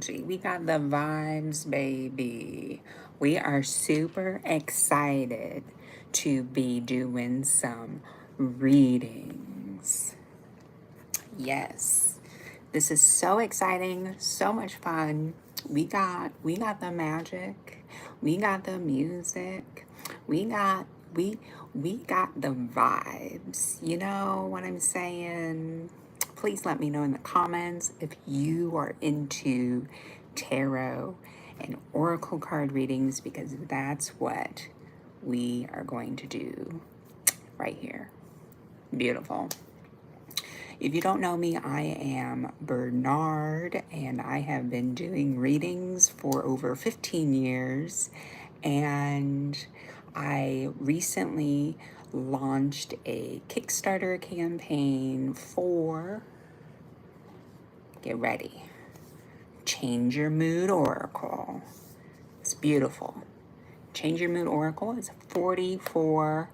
energy. We got the vibes, baby. We are super excited to be doing some readings. Yes. This is so exciting, so much fun. We got the magic. We got the music. We got we got the vibes. You know what I'm saying? Please let me know in the comments if you are into tarot and oracle card readings, because that's what we are going to do right here. Beautiful. If you don't know me, I am Bernard, and I have been doing readings for over 15 years. And I recently launched a Kickstarter campaign for, get ready, Change Your Mood Oracle. It's beautiful. Change Your Mood Oracle is 44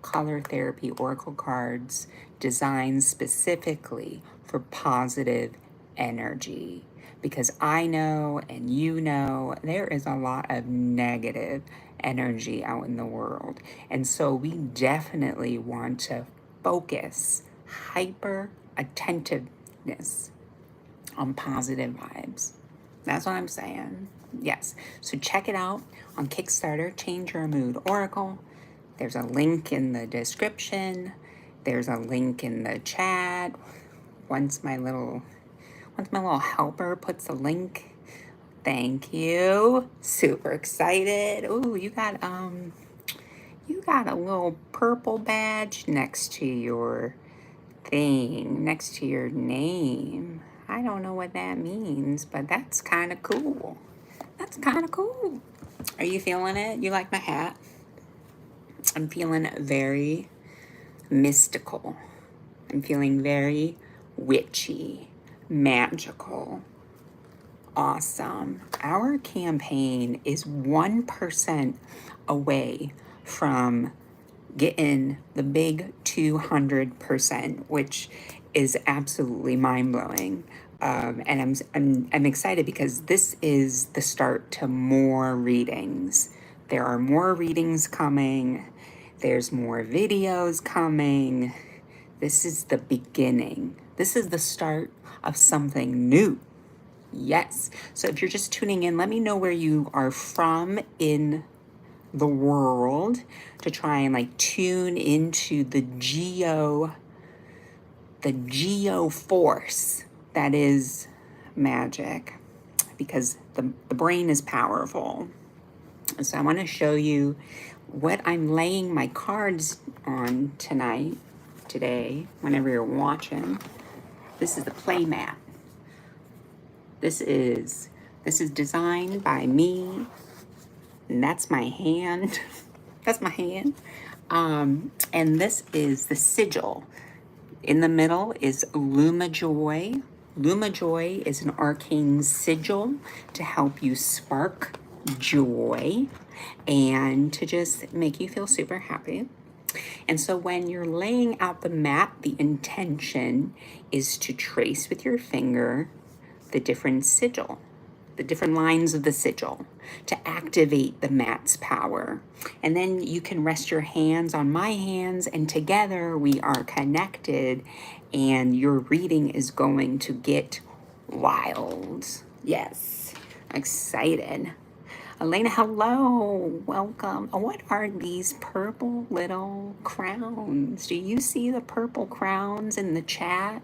color therapy oracle cards designed specifically for positive energy. Because I know and you know there is a lot of negative energy out in the world. And so we definitely want to focus hyper attentiveness on positive vibes. That's what I'm saying. Yes. So check it out on Kickstarter, Change Your Mood Oracle. There's a link in the description. There's a link in the chat. Once my little helper puts a link. Thank you. Super excited. Ooh, you got a little purple badge next to your thing, next to your name. I don't know what that means, but that's kind of cool. That's kind of cool. Are you feeling it? You like my hat? I'm feeling very mystical. I'm feeling very witchy, magical, awesome. Our campaign is 1% away from getting the big 200%, which is absolutely mind-blowing. And I'm excited because this is the start to more readings. There are more readings coming. There's more videos coming. This is the beginning. This is the start of something new. Yes. So if you're just tuning in, let me know where you are from in the world to try and like tune into the geo force that is magic, because the brain is powerful. So I want to show you what I'm laying my cards on today, whenever you're watching. This is the play mat. This is designed by me, and that's my hand. That's my hand. And this is the sigil. In the middle is Luma Joy. Luma Joy is an arcane sigil to help you spark joy and to just make you feel super happy. And so when you're laying out the mat, the intention is to trace with your finger the different sigil, the different lines of the sigil, to activate the mat's power. And then you can rest your hands on my hands, and together we are connected, and your reading is going to get wild. Yes, I'm excited. Elena, hello, welcome. What are these purple little crowns? Do you see the purple crowns in the chat?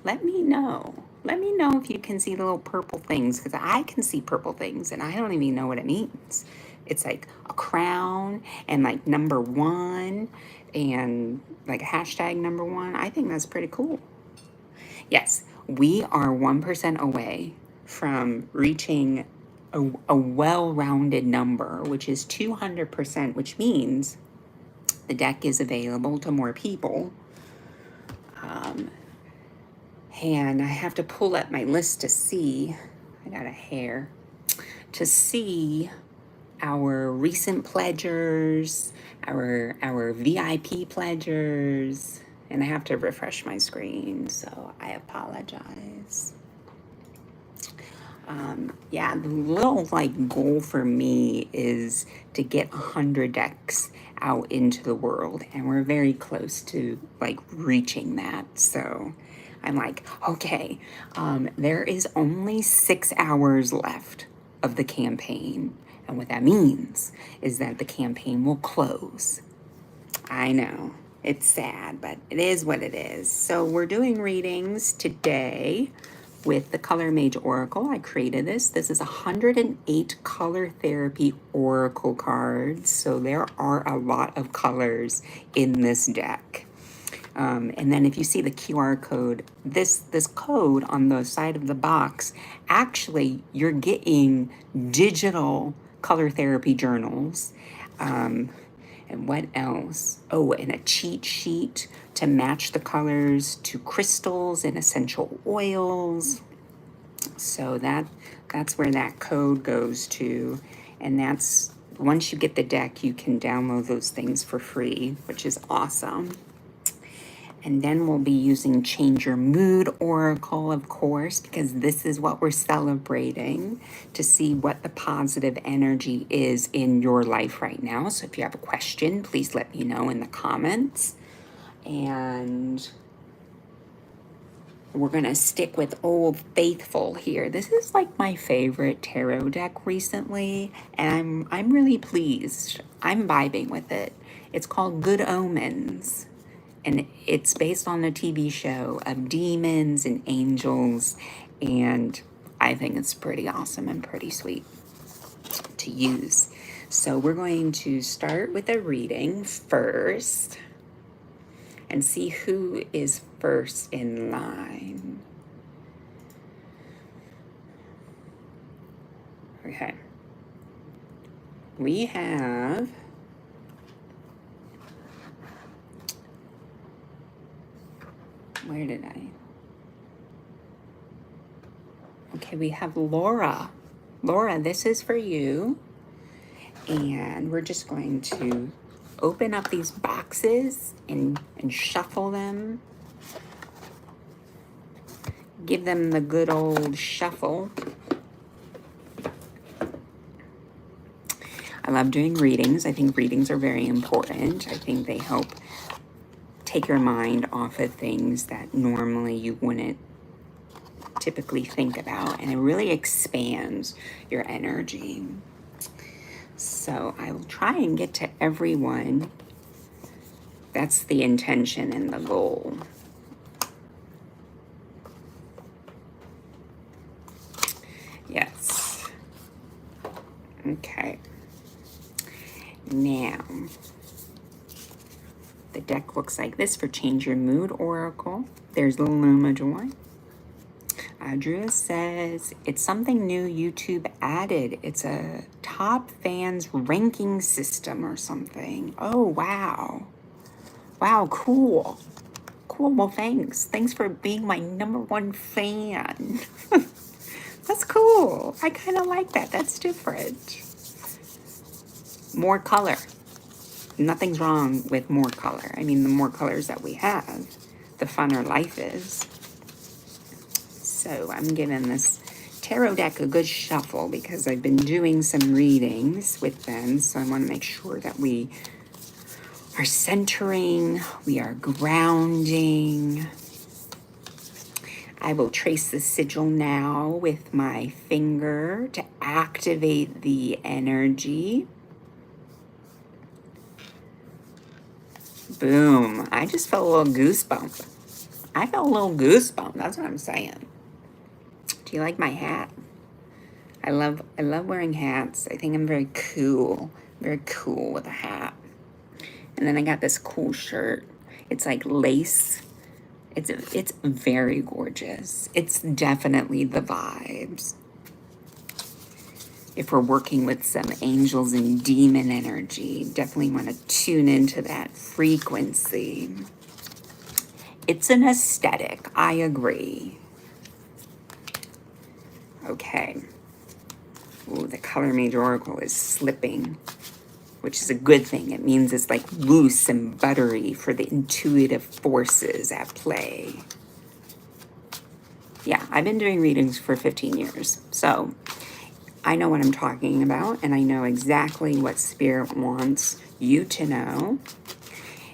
Let me know. Let me know if you can see the little purple things, because I can see purple things and I don't even know what it means. It's like a crown and like number 1 and like a hashtag number 1. I think that's pretty cool. Yes, we are 1% away from reaching a well-rounded number, which is 200%, which means the deck is available to more people. And I have to pull up my list to see, I got a hair, to see our recent pledgers, our VIP pledgers, and I have to refresh my screen, so I apologize. Yeah, the little like goal for me is to get 100 decks out into the world, and we're very close to like reaching that. So I'm like, okay, there is only 6 hours left of the campaign. And what that means is that the campaign will close. I know. It's sad, but it is what it is. So we're doing readings today with the Color Mage Oracle. I created this. This is 108 color therapy oracle cards. So there are a lot of colors in this deck. And then if you see the QR code, this code on the side of the box, actually you're getting digital color therapy journals. And what else? Oh, and a cheat sheet to match the colors to crystals and essential oils. So that's where that code goes to. And that's once you get the deck, you can download those things for free, which is awesome. And then we'll be using Change Your Mood Oracle, of course, because this is what we're celebrating, to see what the positive energy is in your life right now. So if you have a question, please let me know in the comments. And we're going to stick with Old Faithful here. This is like my favorite tarot deck recently, and I'm really pleased. I'm vibing with it. It's called Good Omens. And it's based on a TV show of demons and angels. And I think it's pretty awesome and pretty sweet to use. So we're going to start with a reading first and see who is first in line. Okay. We have where did I? Okay, we have Laura. Laura, this is for you. And we're just going to open up these boxes and shuffle them. Give them the good old shuffle. I love doing readings. I think readings are very important. I think they help take your mind off of things that normally you wouldn't typically think about, and it really expands your energy. So I will try and get to everyone. That's the intention and the goal. Yes. Okay. Now, the deck looks like this for Change Your Mood Oracle. There's the Luma Joy. Adria says, it's something new YouTube added. It's a top fans ranking system or something. Oh, wow. Wow, cool. Cool, well, thanks. Thanks for being my #1 fan. That's cool. I kind of like that. That's different. More color. Nothing's wrong with more color. I mean, the more colors that we have, the funner life is. So I'm giving this tarot deck a good shuffle because I've been doing some readings with them. So I want to make sure that we are centering, we are grounding. I will trace the sigil now with my finger to activate the energy. Boom. I just felt a little goosebump. I felt a little goosebump. That's what I'm saying. Do you like my hat? I love wearing hats. I think I'm very cool. Very cool with a hat. And then I got this cool shirt. It's like lace. It's very gorgeous. It's definitely the vibes. If we're working with some angels and demon energy, definitely want to tune into that frequency. It's an aesthetic, I agree. Okay. Ooh, the Color Mage Oracle is slipping, which is a good thing. It means it's like loose and buttery for the intuitive forces at play. Yeah, I've been doing readings for 15 years. So I know what I'm talking about, and I know exactly what Spirit wants you to know.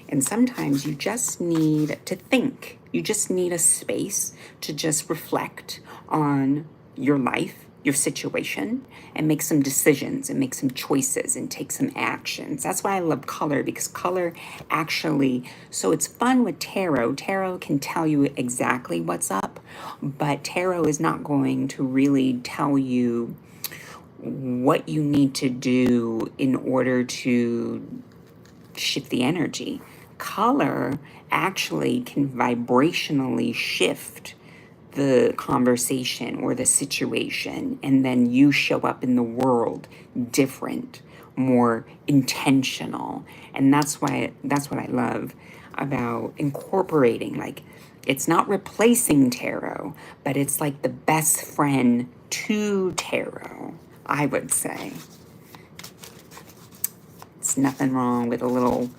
And sometimes you just need to think. You just need a space to just reflect on your life, your situation, and make some decisions and make some choices and take some actions. That's why I love color, because color actually, so it's fun with tarot. Tarot can tell you exactly what's up, but tarot is not going to really tell you what you need to do in order to shift the energy. Color actually can vibrationally shift the conversation or the situation, and then you show up in the world different, more intentional. And that's what I love about incorporating. Like, it's not replacing tarot, but it's like the best friend to tarot, I would say. It's nothing wrong with a little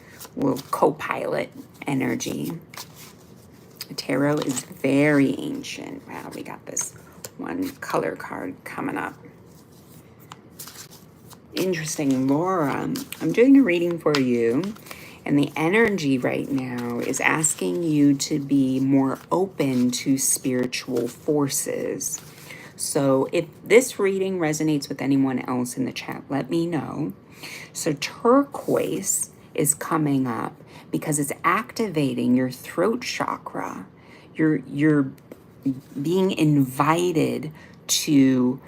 co-pilot energy. Tarot is very ancient. Wow, we got this one color card coming up. Interesting, Laura. I'm doing a reading for you, and the energy right now is asking you to be more open to spiritual forces. So if this reading resonates with anyone else in the chat, let me know. So turquoise is coming up because it's activating your throat chakra. You're being invited to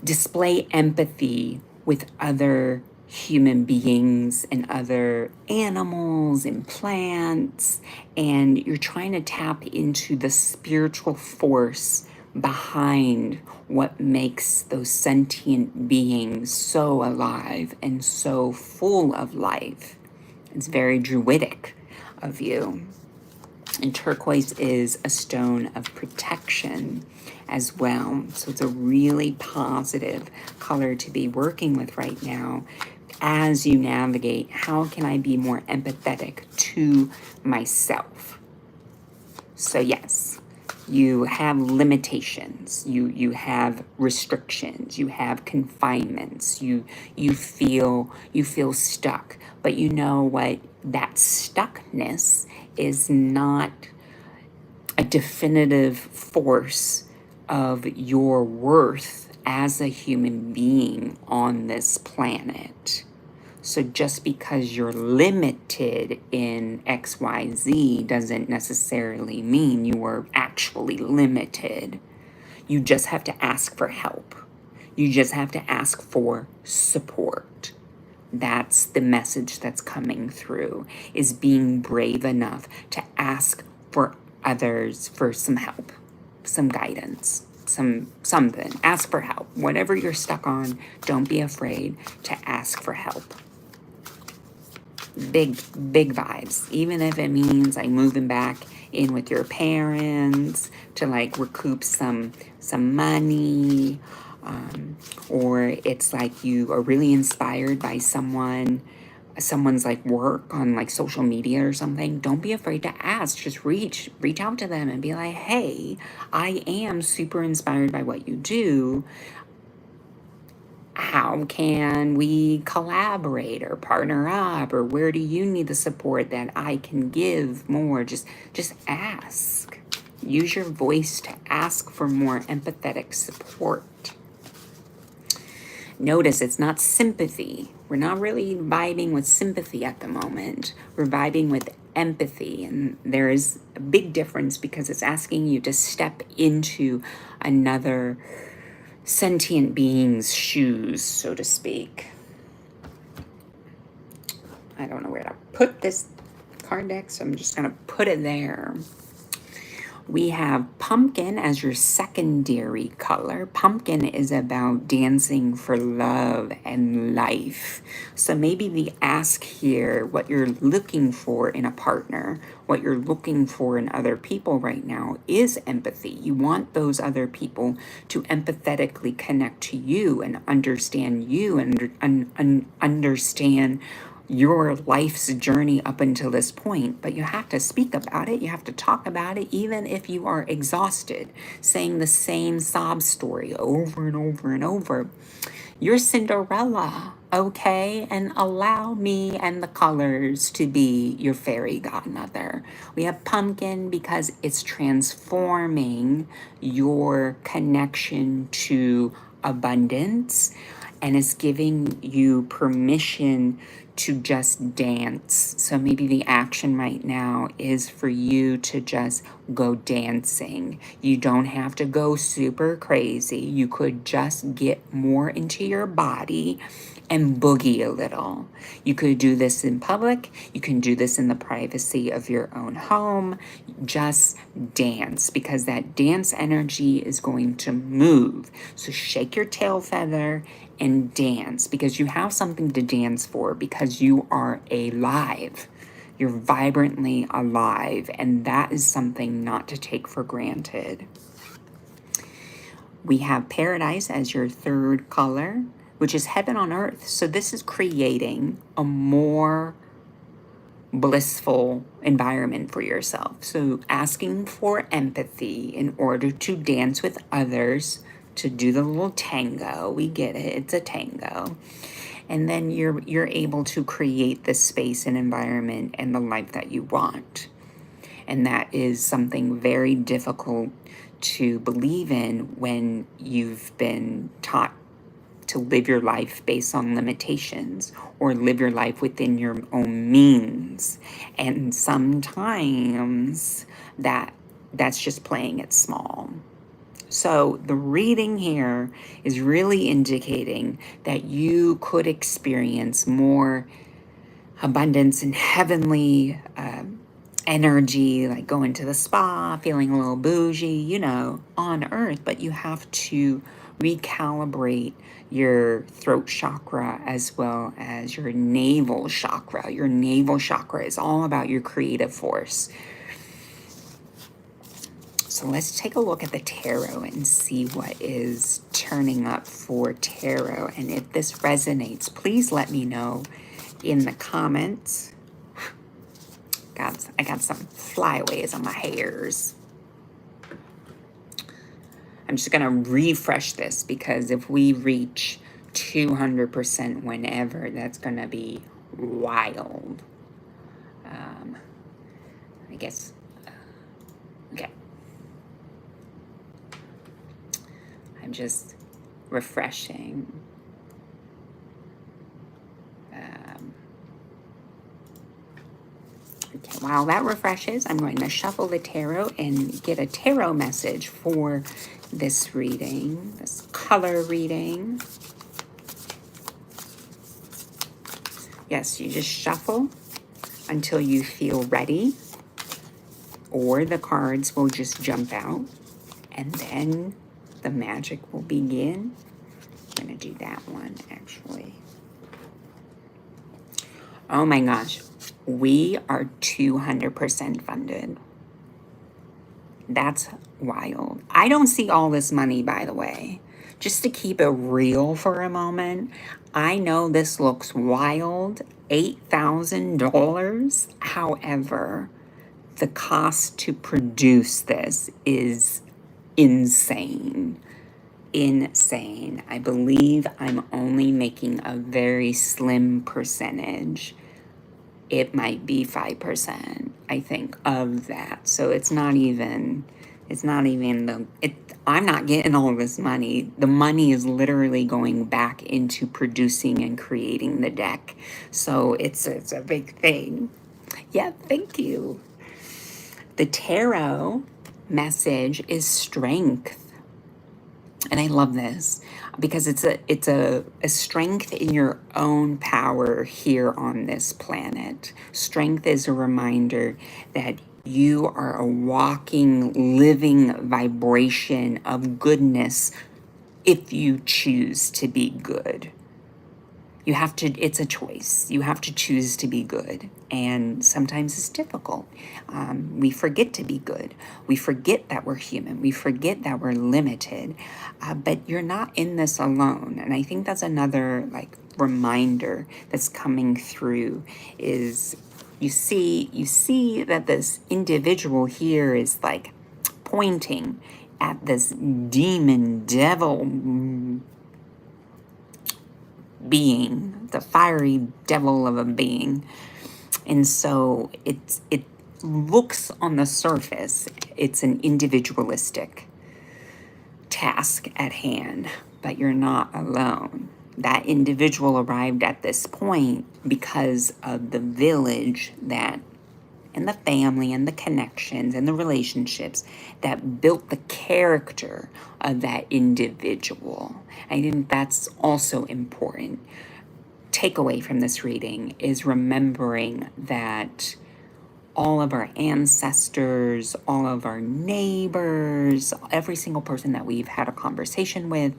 display empathy with other human beings and other animals and plants, and you're trying to tap into the spiritual force behind what makes those sentient beings so alive and so full of life. It's very druidic of you. And turquoise is a stone of protection as well. So it's a really positive color to be working with right now as you navigate. How can I be more empathetic to myself? So yes, you have limitations, you have restrictions, you have confinements, you feel stuck, but you know what? That stuckness is not a definitive force of your worth as a human being on this planet. So just because you're limited in XYZ doesn't necessarily mean you are actually limited. You just have to ask for help. You just have to ask for support. That's the message that's coming through, is being brave enough to ask for others for some help, some guidance, something. Ask for help. Whatever you're stuck on, don't be afraid to ask for help. Big vibes, even if it means like moving back in with your parents to like recoup some money, or it's like you are really inspired by someone's like work on like social media or something. Don't be afraid to ask. Just reach out to them and be like, hey, I am super inspired by what you do. How can we collaborate or partner up, or where do you need the support that I can give more? Just ask. Use your voice to ask for more empathetic support. Notice it's not sympathy. We're not really vibing with sympathy at the moment. We're vibing with empathy, and there is a big difference because it's asking you to step into another sentient being's shoes, so to speak. I don't know where to put this card deck, so I'm just going to put it there. We have pumpkin as your secondary color. Pumpkin is about dancing for love and life. So maybe the ask here, what you're looking for in a partner, what you're looking for in other people right now is empathy. You want those other people to empathetically connect to you and understand you and understand your life's journey up until this point, but you have to speak about it. You have to talk about it, even if you are exhausted, saying the same sob story over and over and over. You're Cinderella, okay? And allow me and the colors to be your fairy godmother. We have pumpkin because it's transforming your connection to abundance, and it's giving you permission to just dance. So maybe the action right now is for you to just go dancing. You don't have to go super crazy. You could just get more into your body and boogie a little. You could do this in public. You can do this in the privacy of your own home. Just dance, because that dance energy is going to move. So shake your tail feather and dance, because you have something to dance for, because you are alive. You're vibrantly alive, and that is something not to take for granted. We have paradise as your third color, which is heaven on earth. So this is creating a more blissful environment for yourself. So asking for empathy in order to dance with others, to do the little tango. We get it, it's a tango. And then you're able to create the space and environment and the life that you want. And that is something very difficult to believe in when you've been taught to live your life based on limitations, or live your life within your own means. And sometimes that's just playing it small. So the reading here is really indicating that you could experience more abundance and heavenly energy, like going to the spa, feeling a little bougie, on earth. But you have to recalibrate your throat chakra as well as your navel chakra. Your navel chakra is all about your creative force. So let's take a look at the tarot and see what is turning up for tarot. And if this resonates, please let me know in the comments. I got some flyaways on my hairs. I'm just going to refresh this, because if we reach 200% whenever, that's going to be wild. I guess. Okay. I'm just refreshing. Okay, while that refreshes, I'm going to shuffle the tarot and get a tarot message for this reading, this color reading. Yes, you just shuffle until you feel ready, or the cards will just jump out, and then the magic will begin. I'm going to do that one, actually. Oh my gosh. We are 200% funded. That's wild. I don't see all this money, by the way. Just to keep it real for a moment, I know this looks wild, $8,000. However, the cost to produce this is insane. Insane. I believe I'm only making a very slim percentage. It might be 5%, I think, of that. So I'm not getting all this money. The money is literally going back into producing and creating the deck. So it's a big thing. Yeah, thank you. The tarot message is strength. And I love this because it's a strength in your own power here on this planet. Strength is a reminder that you are a walking, living vibration of goodness if you choose to be good. It's a choice. You have to choose to be good. And sometimes it's difficult. We forget to be good. We forget that we're human. We forget that we're limited. But you're not in this alone. And I think that's another reminder that's coming through is you see that this individual here is like pointing at this demon devil being, the fiery devil of a being. And so it looks on the surface, it's an individualistic task at hand, but you're not alone. That individual arrived at this point because of the village that, and the family and the connections and the relationships that built the character of that individual. I think that's also important. Takeaway from this reading is remembering that all of our ancestors, all of our neighbors, every single person that we've had a conversation with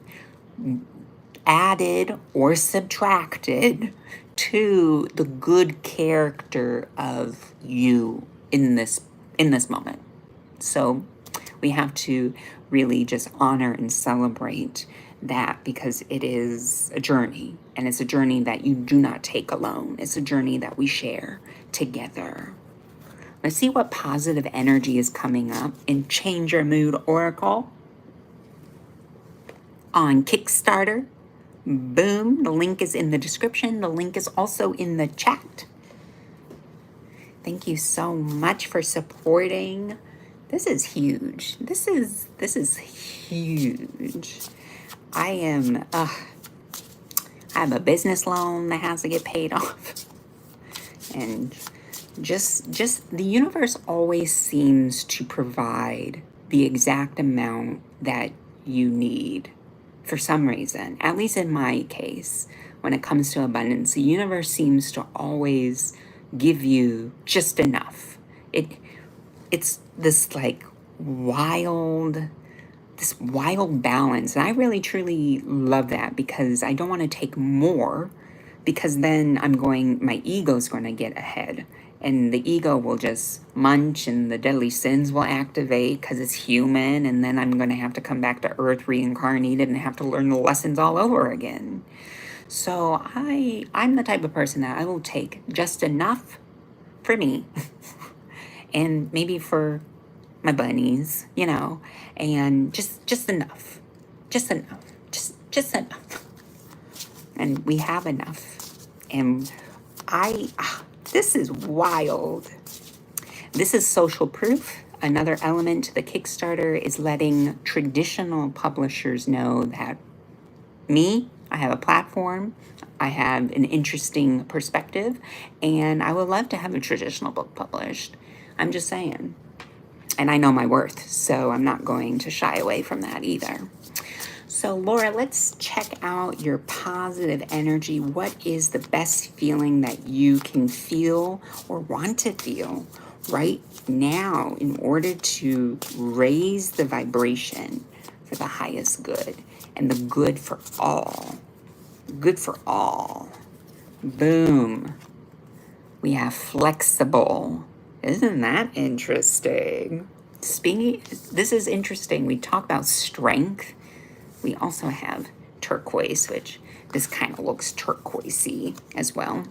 added or subtracted to the good character of you in this moment. So we have to really just honor and celebrate that, because it is a journey, and it's a journey that you do not take alone. It's a journey that we share together. Let's see what positive energy is coming up in Change Your Mood Oracle on Kickstarter. Boom, the link is in the description. The link is also in the chat. Thank you so much for supporting. This is huge. This is huge. I have a business loan that has to get paid off. And just the universe always seems to provide the exact amount that you need for some reason. At least in my case, when it comes to abundance, the universe seems to always give you just enough. It's this like wild balance. And I really truly love that, because I don't want to take more, because then my ego's going to get ahead, and the ego will just munch and the deadly sins will activate because it's human, and then I'm going to have to come back to earth reincarnated and have to learn the lessons all over again. So I'm the type of person that I will take just enough for me and maybe for my bunnies, and just enough. Just enough. And we have enough. And this is wild. This is social proof. Another element to the Kickstarter is letting traditional publishers know that I have a platform, I have an interesting perspective, and I would love to have a traditional book published. I'm just saying. And I know my worth, so I'm not going to shy away from that either. So Laura, let's check out your positive energy. What is the best feeling that you can feel or want to feel right now in order to raise the vibration for the highest good and the good for all? Good for all. Boom. We have flexible. Isn't that interesting? This is interesting. We talk about strength. We also have turquoise, which this kind of looks turquoisey as well.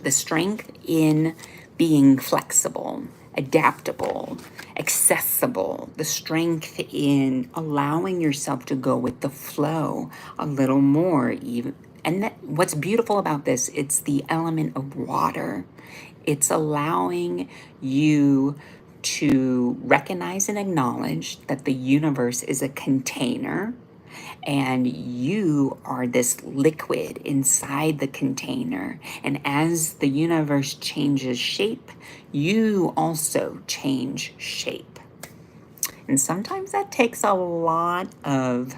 The strength in being flexible, adaptable, accessible. The strength in allowing yourself to go with the flow a little more even. And what's beautiful about this, it's the element of water. It's allowing you to recognize and acknowledge that the universe is a container, and you are this liquid inside the container. And as the universe changes shape, you also change shape. And sometimes that takes a lot of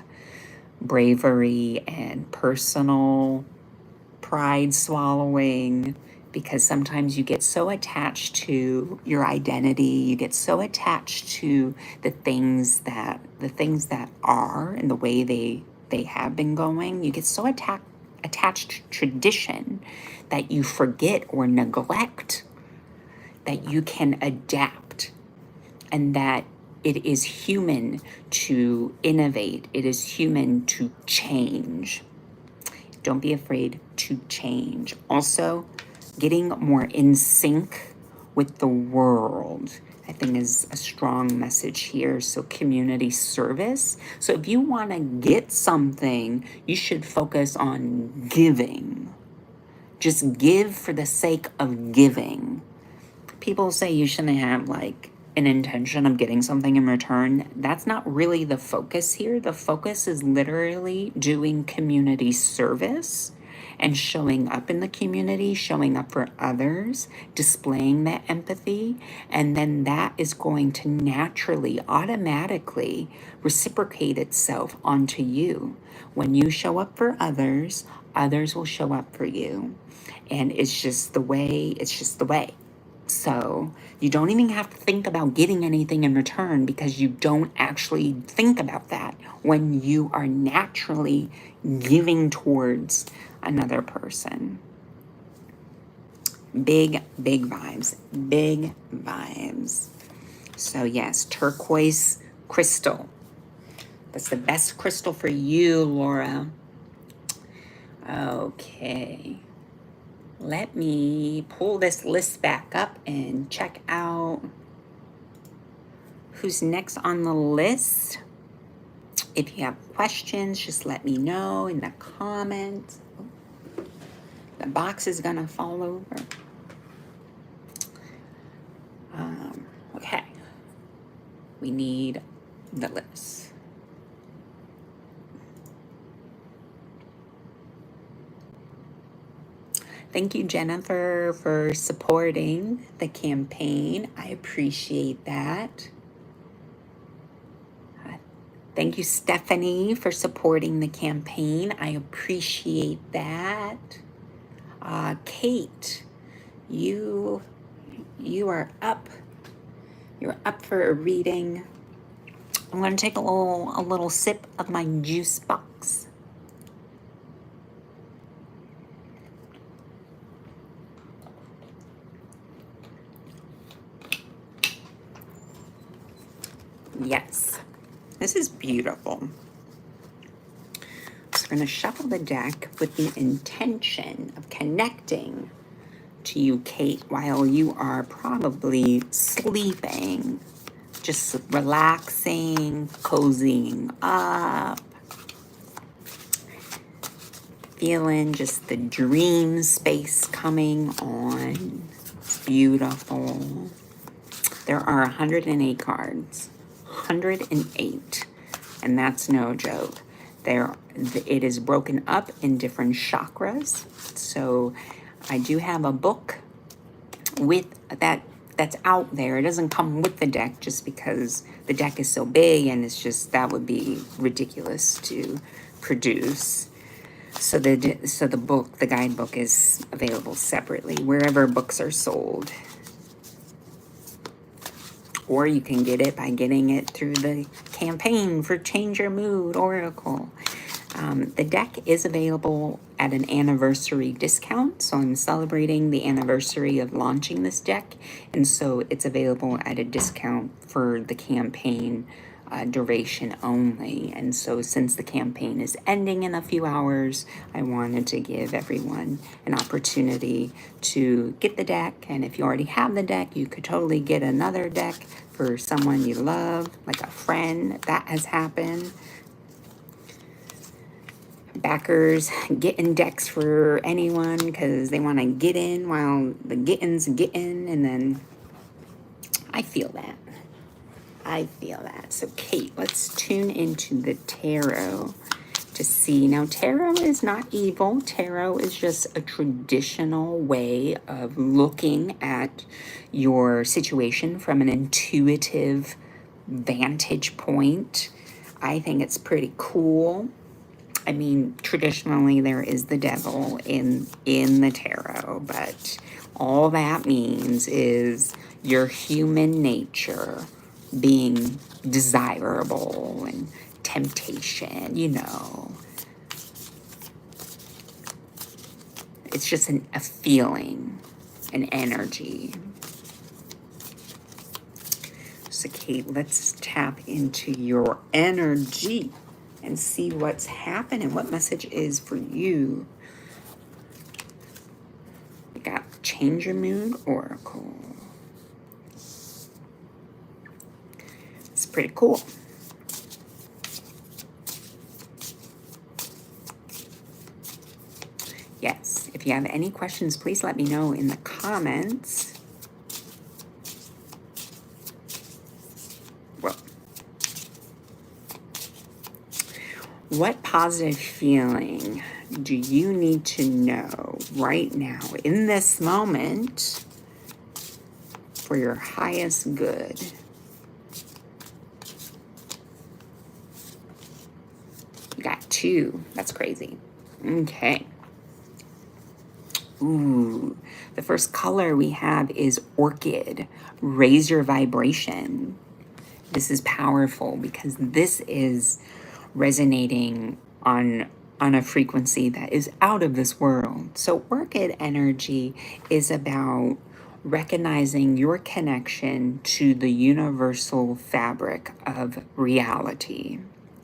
bravery and personal pride swallowing, because sometimes you get so attached to your identity, you get so attached to the things that are and the way they have been going. You get so attached to tradition that you forget or neglect that you can adapt, and that it is human to innovate, it is human to change. Don't be afraid to change. Also, getting more in sync with the world, I think, is a strong message here. So community service. So if you want to get something, you should focus on giving. Just give for the sake of giving. People say you shouldn't have like an intention of getting something in return. That's not really the focus here. The focus is literally doing community service and showing up in the community, showing up for others, displaying that empathy. And then that is going to naturally, automatically reciprocate itself onto you. When you show up for others, others will show up for you. And it's just the way, it's just the way. So you don't even have to think about getting anything in return because you don't actually think about that when you are naturally giving towards another person. Big, big vibes. Big vibes. So yes, turquoise crystal. That's the best crystal for you, Laura. Okay. Let me pull this list back up and check out who's next on the list. If you have questions, just let me know in the comments. The box is gonna fall over. Okay. We need the list. Thank you, Jennifer, for supporting the campaign. I appreciate that. Thank you, Stephanie, for supporting the campaign. I appreciate that. Kate, you are up. You're up for a reading. I'm going to take a little sip of my juice box. Yes, this is beautiful. So we're going to shuffle the deck with the intention of connecting to you, Kate, while you are probably sleeping, just relaxing, cozying up, feeling just the dream space coming on. It's beautiful. There are 108 cards. 108, and that's no joke. It is broken up in different chakras. So I do have a book with that's out there. It doesn't come with the deck just because the deck is so big, and it's just, that would be ridiculous to produce. So the book, the guidebook, is available separately wherever books are sold. Or you can get it by getting it through the campaign for Change Your Mood Oracle. The deck is available at an anniversary discount. So I'm celebrating the anniversary of launching this deck. And so it's available at a discount for the campaign duration only. And so since the campaign is ending in a few hours, I wanted to give everyone an opportunity to get the deck. And if you already have the deck, you could totally get another deck for someone you love, like a friend. That has happened. Backers getting decks for anyone because they want to get in while the getting's getting, and then I feel that. I feel that. So Kate, let's tune into the tarot to see. Now, tarot is not evil. Tarot is just a traditional way of looking at your situation from an intuitive vantage point. I think it's pretty cool. I mean, traditionally there is the devil in the tarot, but all that means is your human nature being desirable and temptation, you know. It's just a feeling, an energy. So Kate, let's tap into your energy. and see what's happening, what message is for you. We got Change Your Mood Oracle. It's pretty cool. Yes, if you have any questions, please let me know in the comments. Well, what positive feeling do you need to know right now in this moment for your highest good? You got 2. That's crazy. Okay. Ooh, the first color we have is Orchid. Raise your vibration. This is powerful because this is resonating on a frequency that is out of this world. So Orchid energy is about recognizing your connection to the universal fabric of reality.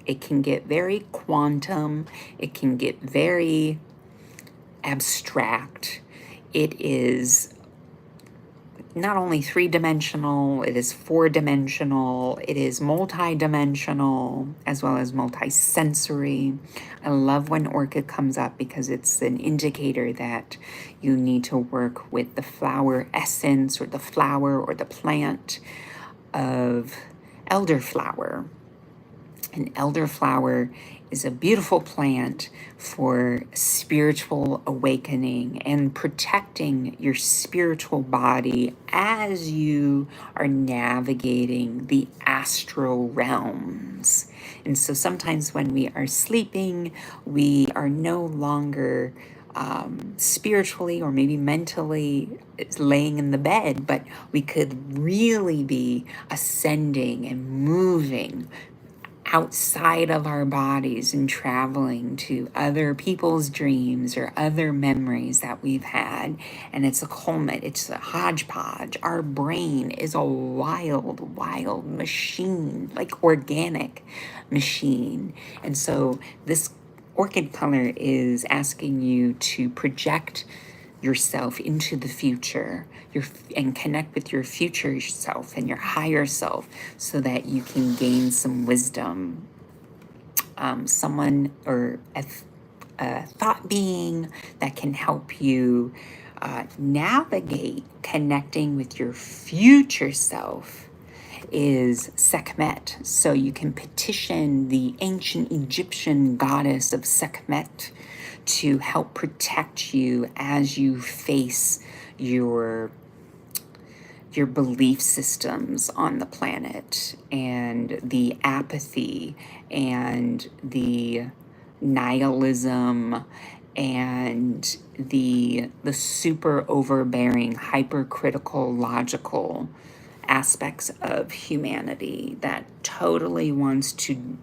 It can get very quantum, it can get very abstract. It is not only 3-dimensional, it is 4-dimensional, it is multi-dimensional, as well as multi-sensory. I love when Orchid comes up because it's an indicator that you need to work with the flower essence or the flower or the plant of elderflower. An elderflower is a beautiful plant for spiritual awakening and protecting your spiritual body as you are navigating the astral realms. And so sometimes when we are sleeping, we are no longer spiritually or maybe mentally laying in the bed, but we could really be ascending and moving outside of our bodies and traveling to other people's dreams or other memories that we've had. And it's it's a hodgepodge. Our brain is a wild machine, like organic machine. And so this Orchid color is asking you to project yourself into the future and connect with your future self and your higher self so that you can gain some wisdom. Someone or a thought being that can help you navigate connecting with your future self is Sekhmet. So you can petition the ancient Egyptian goddess of Sekhmet to help protect you as you face your belief systems on the planet and the apathy and the nihilism and the super overbearing hypercritical logical aspects of humanity that totally wants to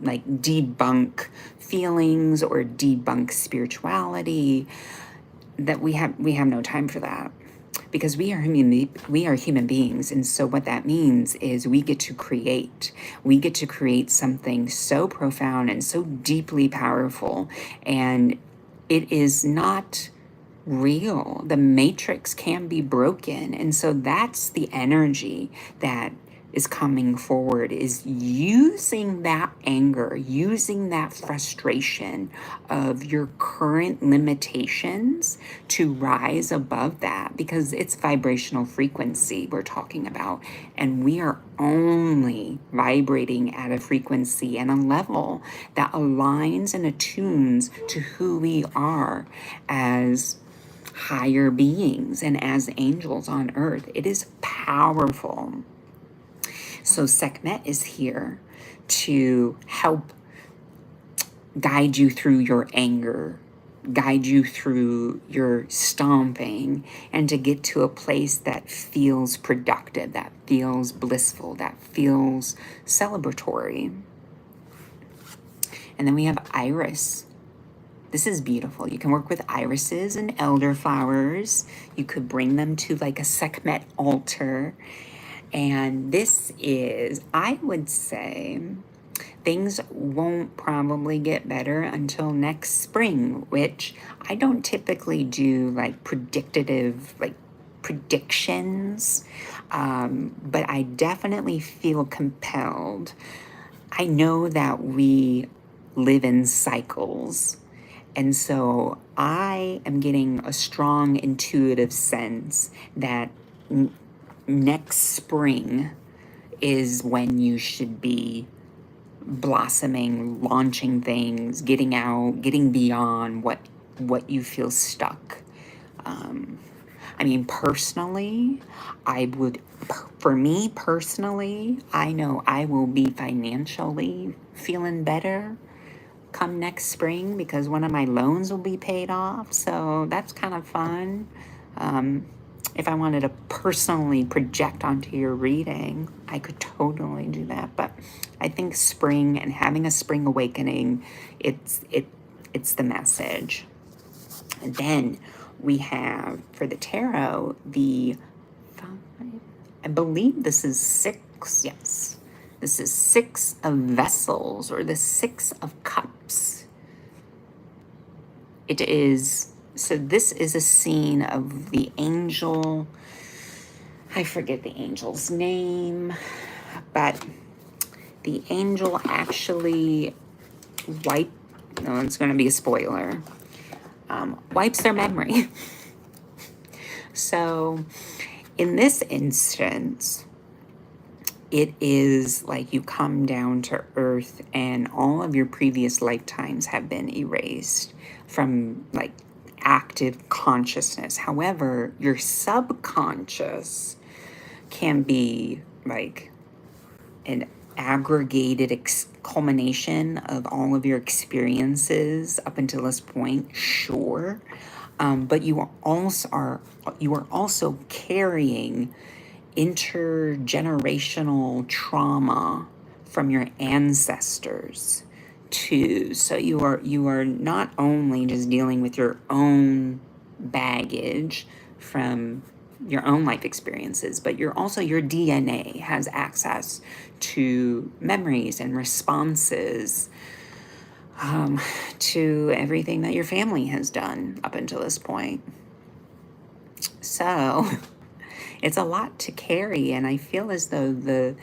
like debunk feelings or debunk spirituality. That we have no time for that, because we are human beings. And so what that means is we get to create something so profound and so deeply powerful, and it is not real. The matrix can be broken. And so that's the energy that is coming forward, is using that anger, using that frustration of your current limitations to rise above that, because it's vibrational frequency we're talking about, and we are only vibrating at a frequency and a level that aligns and attunes to who we are as higher beings and as angels on earth. It is powerful. So Sekhmet is here to help guide you through your anger, guide you through your stomping, and to get to a place that feels productive, that feels blissful, that feels celebratory. And then we have Iris. This is beautiful. You can work with irises and elderflowers. You could bring them to like a Sekhmet altar. And this is, I would say, things won't probably get better until next spring, which I don't typically do like predictions, but I definitely feel compelled. I know that we live in cycles, and so I am getting a strong intuitive sense that next spring is when you should be blossoming, launching things, getting out, getting beyond what you feel stuck. I mean, personally, for me personally, I know I will be financially feeling better come next spring because one of my loans will be paid off. So that's kind of fun. If I wanted to personally project onto your reading, I could totally do that. But I think spring and having a spring awakening, it's the message. And then we have for the tarot I believe this is 6. Yes, this is 6 of Vessels, or the 6 of Cups. It is, so this is a scene of the angel. I forget the angel's name, but the angel actually no, it's going to be a spoiler, wipes their memory. So in this instance, it is like you come down to earth and all of your previous lifetimes have been erased from like active consciousness. However, your subconscious can be like an aggregated culmination of all of your experiences up until this point, sure. But you are also carrying intergenerational trauma from your ancestors too. So you are not only just dealing with your own baggage from your own life experiences, but your DNA has access to memories and responses to everything that your family has done up until this point. So it's a lot to carry, and I feel as though the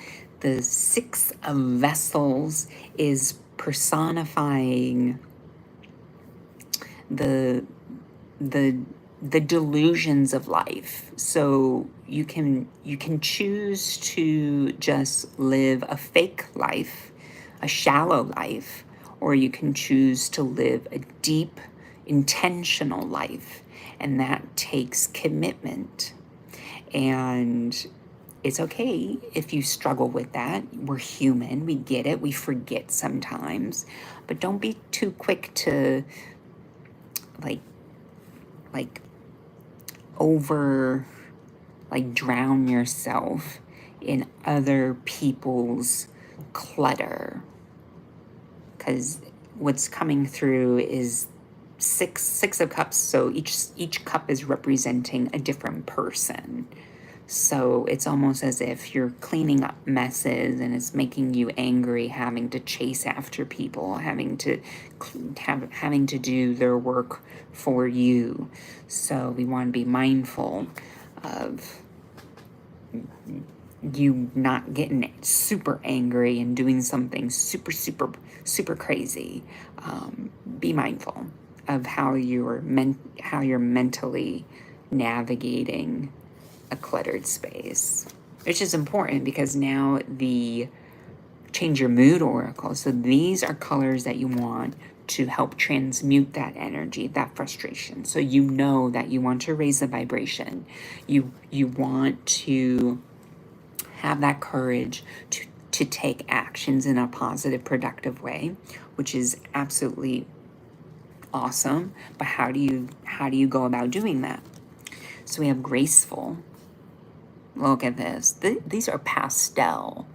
6 of Vessels is personifying the delusions of life. So you can choose to just live a fake life, a shallow life, or you can choose to live a deep, intentional life, and that takes commitment. And it's okay if you struggle with that. We're human, we get it, we forget sometimes, but don't be too quick to drown yourself in other people's clutter, because what's coming through is six of cups. So each cup is representing a different person. So it's almost as if you're cleaning up messes and it's making you angry, having to chase after people, having to do their work for you. So we want to be mindful of you not getting super angry and doing something super crazy. Be mindful of how you're mentally navigating a cluttered space, which is important because now the change your mood oracle. So these are colors that you want to help transmute that energy, that frustration. So you know that you want to raise the vibration. You want to have that courage to take actions in a positive, productive way, which is absolutely awesome. But how do you go about doing that? So we have graceful. Look at this. These are pastel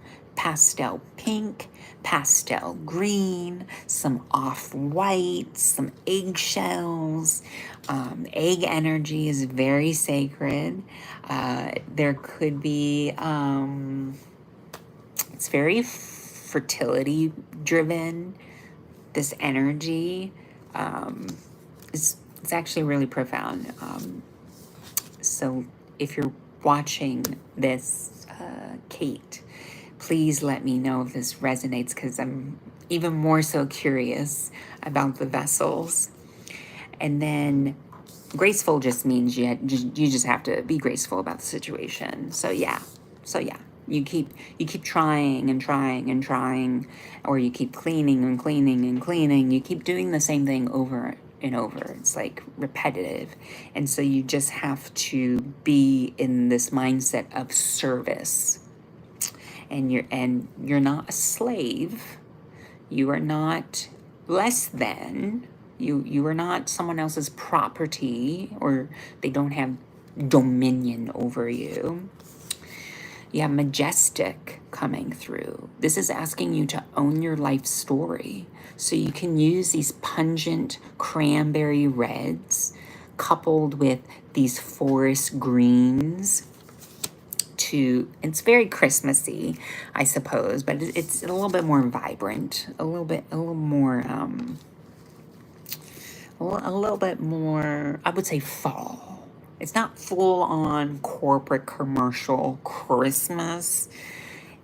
pink, pastel green, some off-white, some eggshells. Egg energy is very sacred. There could be, it's very fertility driven, this energy. It's actually really profound. So if you're watching this, Kate, please let me know if this resonates, because I'm even more so curious about the vessels. And then graceful just means you just have to be graceful about the situation. So yeah, you keep trying and trying and trying, or you keep cleaning and cleaning and cleaning. You keep doing the same thing over and over. It's like repetitive. And so you just have to be in this mindset of service. And you're not a slave. You are not less than. You are not someone else's property, or they don't have dominion over you. You have majestic coming through. This is asking you to own your life story. So you can use these pungent cranberry reds coupled with these forest greens to, it's very Christmassy, I suppose, but it's a little bit more vibrant, a little more, a little bit more, I would say, fall. It's not full on corporate commercial Christmas.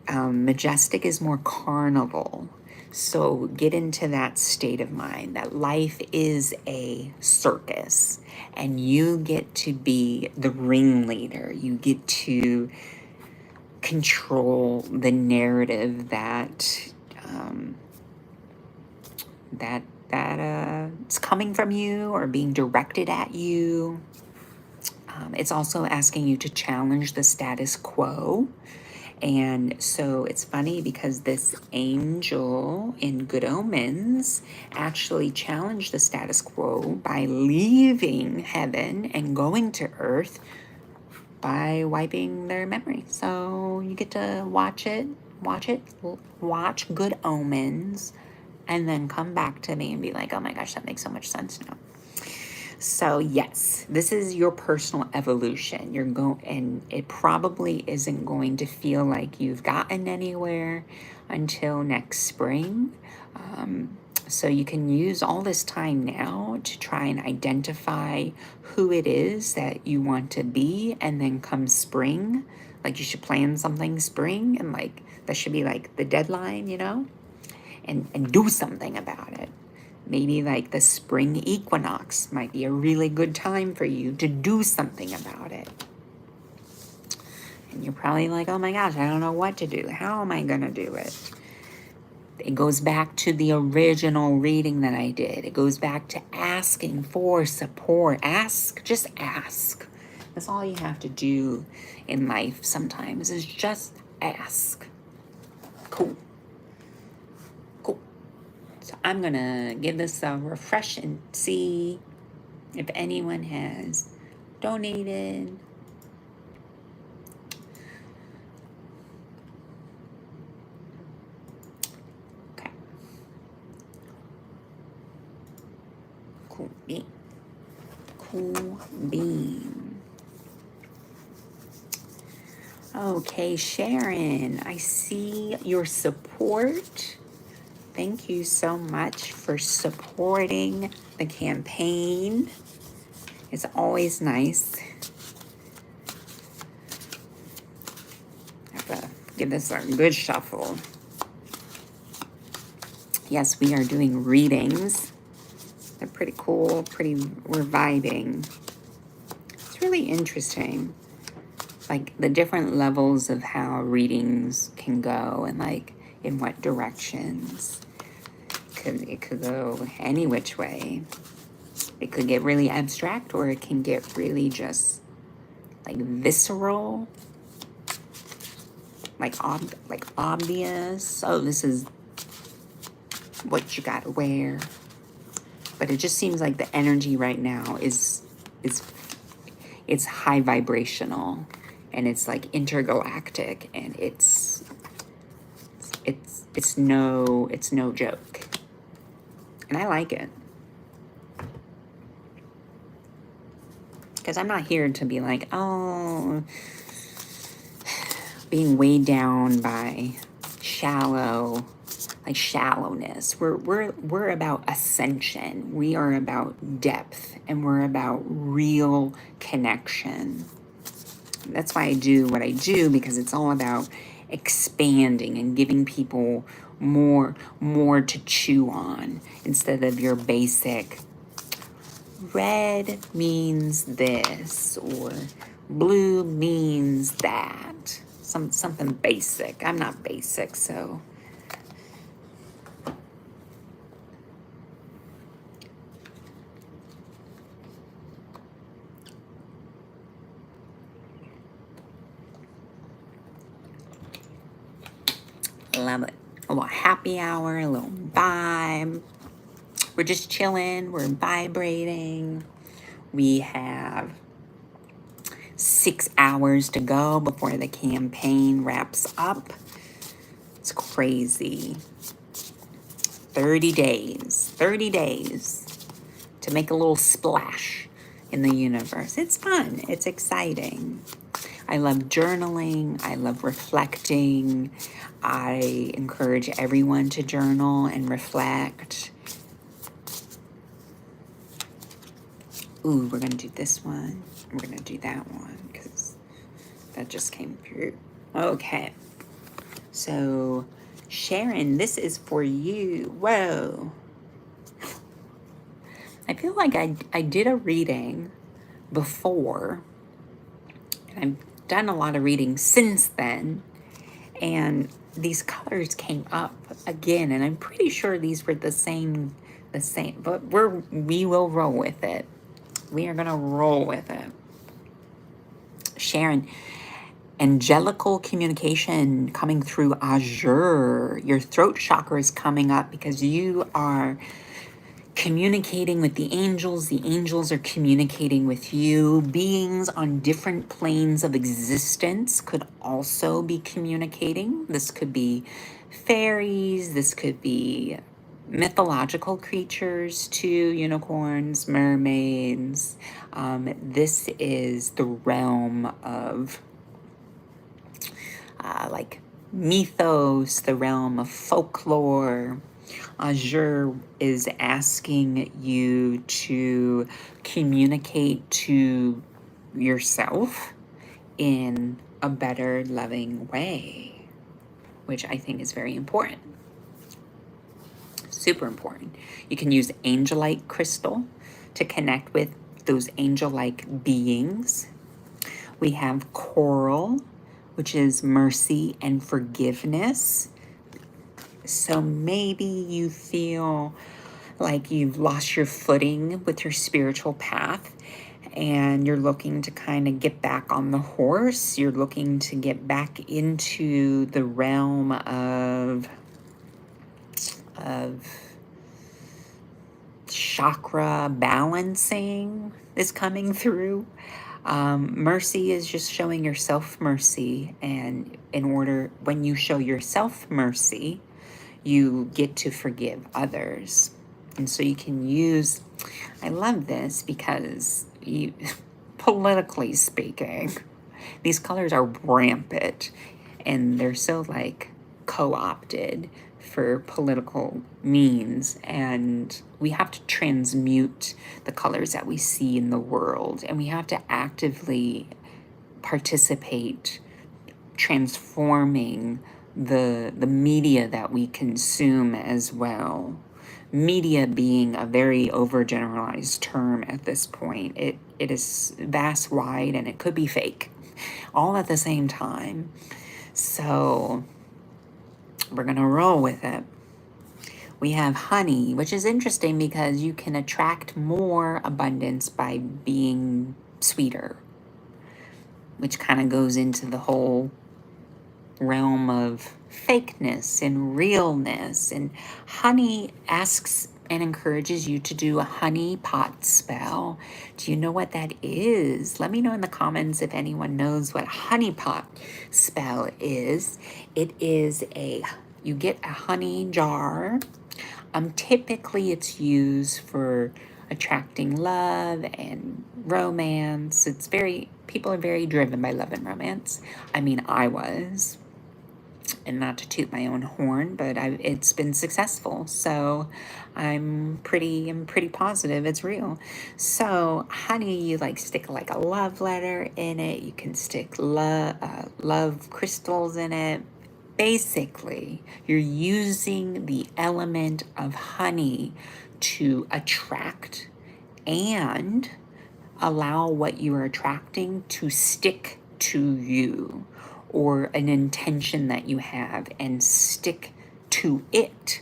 Majestic is more carnival. So get into that state of mind that life is a circus and you get to be the ringleader. You get to control the narrative that it's coming from you or being directed at you. It's also asking you to challenge the status quo. And so it's funny because this angel in Good Omens actually challenged the status quo by leaving heaven and going to earth by wiping their memory. So you get to watch Good Omens, and then come back to me and be like, oh my gosh, that makes so much sense now. So yes, this is your personal evolution. And it probably isn't going to feel like you've gotten anywhere until next spring. So you can use all this time now to try and identify who it is that you want to be, and then come spring, like you should plan something spring, and like that should be like the deadline, and do something about it. Maybe like the spring equinox might be a really good time for you to do something about it. And you're probably like, oh my gosh, I don't know what to do. How am I going to do it? It goes back to the original reading that I did. It goes back to asking for support. Just ask. That's all you have to do in life sometimes, is just ask. Cool. So I'm going to give this a refresh and see if anyone has donated. Okay. Cool bean. Okay, Sharon, I see your support. Thank you so much for supporting the campaign. It's always nice. I have to give this a good shuffle. Yes, we are doing readings. They're pretty cool, we're vibing. It's really interesting. Like the different levels of how readings can go, and like in what directions. It could go any which way. It could get really abstract, or it can get really just like visceral, like obvious. Oh, this is what you gotta wear. But it just seems like the energy right now is it's high vibrational, and it's like intergalactic, and it's no joke. And I like it. Because I'm not here to be like, oh, being weighed down by shallow, like shallowness. We're about ascension. We are about depth, and we're about real connection. That's why I do what I do, because it's all about expanding and giving people more to chew on instead of your basic red means this or blue means that. Something basic. I'm not basic, so love it. A little happy hour, a little vibe. We're just chilling, we're vibrating. We have 6 hours to go before the campaign wraps up. It's crazy. 30 days to make a little splash in the universe. It's fun, it's exciting. I love journaling, I love reflecting. I encourage everyone to journal and reflect. Ooh, we're gonna do this one. We're gonna do that one because that just came through. Okay. So, Sharon, this is for you. Whoa. I feel like I did a reading before. And I've done a lot of readings since then. And these colors came up again. And I'm pretty sure these were the same. But we will roll with it. We are going to roll with it. Sharon, angelical communication coming through Azure. Your throat chakra is coming up because you are communicating with the angels. The angels are communicating with you. Beings on different planes of existence could also be communicating. This could be fairies. This could be mythological creatures too, unicorns, mermaids. This is the realm of like mythos, the realm of folklore. Azure is asking you to communicate to yourself in a better, loving way, which I think is very important. Super important. You can use angelite crystal to connect with those angel-like beings. We have coral, which is mercy and forgiveness. So maybe you feel like you've lost your footing with your spiritual path and you're looking to kind of get back on the horse. You're looking to get back into the realm of chakra balancing is coming through. Mercy is just showing yourself mercy, and when you show yourself mercy, you get to forgive others. And so you can use, I love this because politically speaking, these colors are rampant and they're so like co-opted for political means, and we have to transmute the colors that we see in the world, and we have to actively participate transforming the media that we consume as well. Media being a very overgeneralized term at this point. It is vast, wide, and it could be fake all at the same time. So we're gonna roll with it. We have honey, which is interesting because you can attract more abundance by being sweeter, which kind of goes into the whole realm of fakeness and realness. And honey asks and encourages you to do a honey pot spell. Do you know what that is? Let me know in the comments if anyone knows what honey pot spell is. It is you get a honey jar. Typically it's used for attracting love and romance. People are very driven by love and romance. I mean, I was. and not to toot my own horn, but it's been successful. So I'm pretty positive it's real. So honey, you like stick like a love letter in it. You can stick love crystals in it. Basically, you're using the element of honey to attract and allow what you are attracting to stick to you, or an intention that you have and stick to it.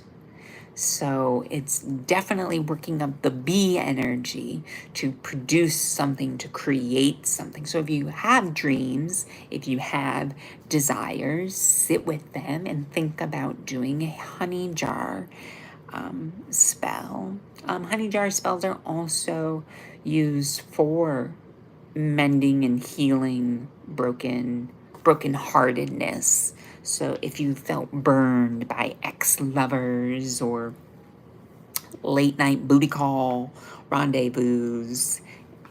So it's definitely working up the bee energy to produce something, to create something. So if you have dreams, if you have desires, sit with them and think about doing a honey jar spell. Honey jar spells are also used for mending and healing brokenheartedness. So if you felt burned by ex-lovers or late night booty call rendezvous,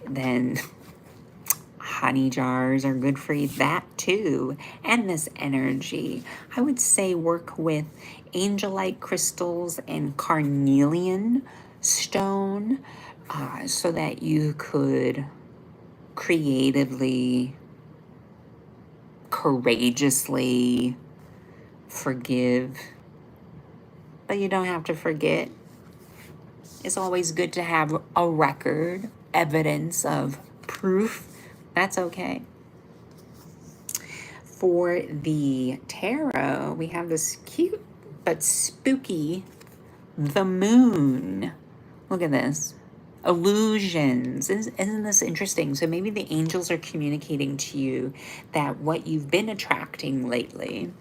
then honey jars are good for that too. And this energy, I would say work with angelite crystals and carnelian stone, so that you could creatively, courageously forgive. But you don't have to forget. It's always good to have a record, evidence of proof. That's okay. For the tarot, we have this cute but spooky, the moon. Look at this. Illusions. Isn't this interesting? So maybe the angels are communicating to you that what you've been attracting lately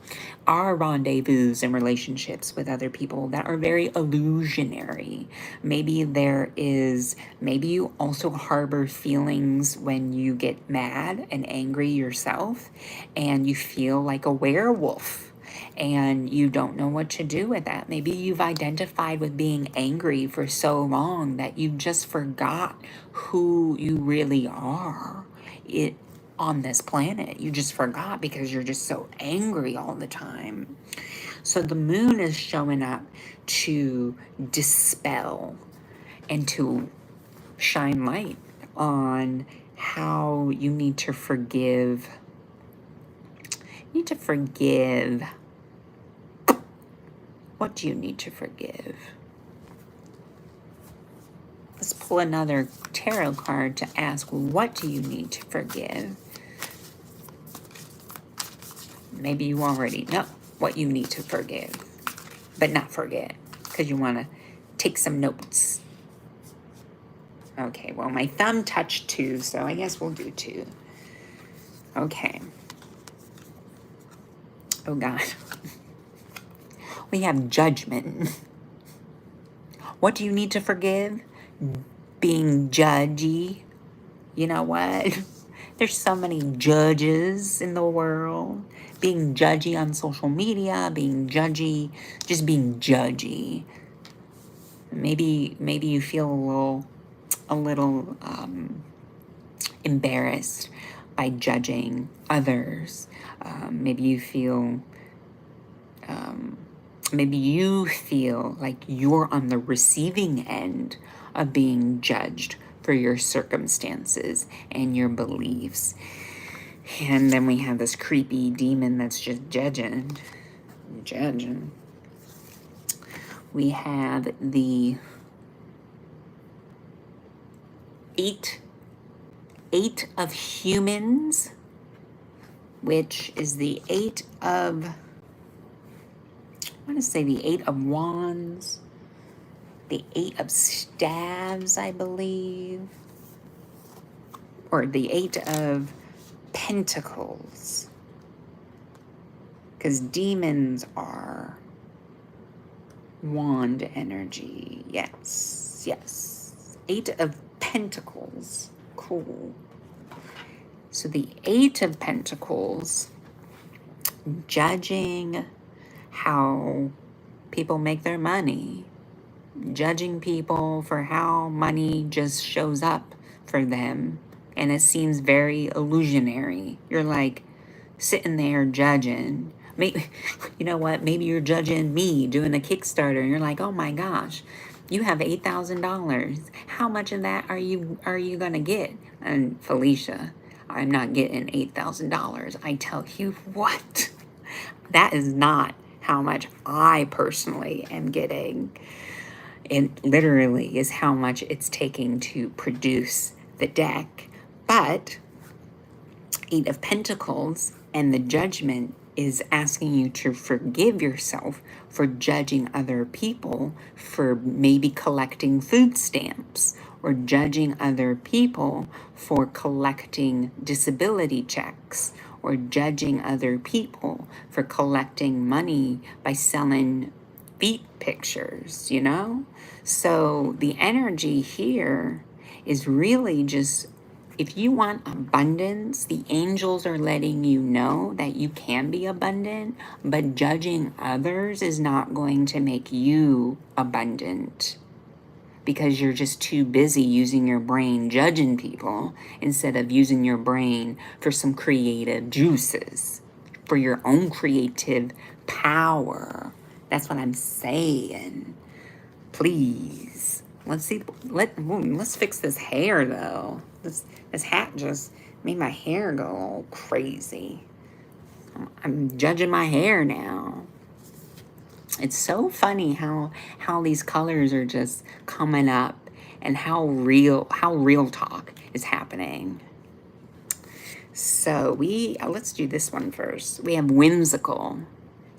are rendezvous and relationships with other people that are very illusionary. Maybe you also harbor feelings when you get mad and angry yourself, and you feel like a werewolf and you don't know what to do with that. Maybe you've identified with being angry for so long that you just forgot who you really are on this planet. You just forgot because you're just so angry all the time. So the moon is showing up to dispel and to shine light on how you need to forgive. You need to forgive. What do you need to forgive? Let's pull another tarot card to ask, what do you need to forgive? Maybe you already know what you need to forgive, but not forget, because you want to take some notes. Okay, well, my thumb touched 2, so I guess we'll do 2. Okay. Oh, God. We have judgment. What do you need to forgive? Being judgy. You know what? There's so many judges in the world. Being judgy on social media, being judgy, just being judgy. Maybe you feel a little embarrassed by judging others. Maybe you feel like you're on the receiving end of being judged for your circumstances and your beliefs. And then we have this creepy demon that's just judging. We have the eight of humans, which is the 8 of, I want to say the 8 of wands, the 8 of staves, I believe, or the 8 of pentacles, because demons are wand energy. Yes. 8 of pentacles. Cool. So the 8 of pentacles, judging how people make their money, judging people for how money just shows up for them, and it seems very illusionary. You're like sitting there judging, Maybe, you know what? Maybe you're judging me doing a Kickstarter and you're like, oh my gosh, you have $8,000. How much of that are you gonna get? And Felicia, I'm not getting $8,000. I tell you what, that is not how much I personally am getting. It literally is how much it's taking to produce the deck. But Eight of Pentacles and the Judgment is asking you to forgive yourself for judging other people for maybe collecting food stamps, or judging other people for collecting disability checks, or judging other people for collecting money by selling feet pictures, you know? So the energy here is really just, if you want abundance, the angels are letting you know that you can be abundant, but judging others is not going to make you abundant, because you're just too busy using your brain judging people instead of using your brain for some creative juices, for your own creative power. That's what I'm saying. Please. Let's fix this hair though. This hat just made my hair go all crazy. I'm judging my hair now. It's so funny how these colors are just coming up, and how real talk is happening. So let's do this one first. We have whimsical.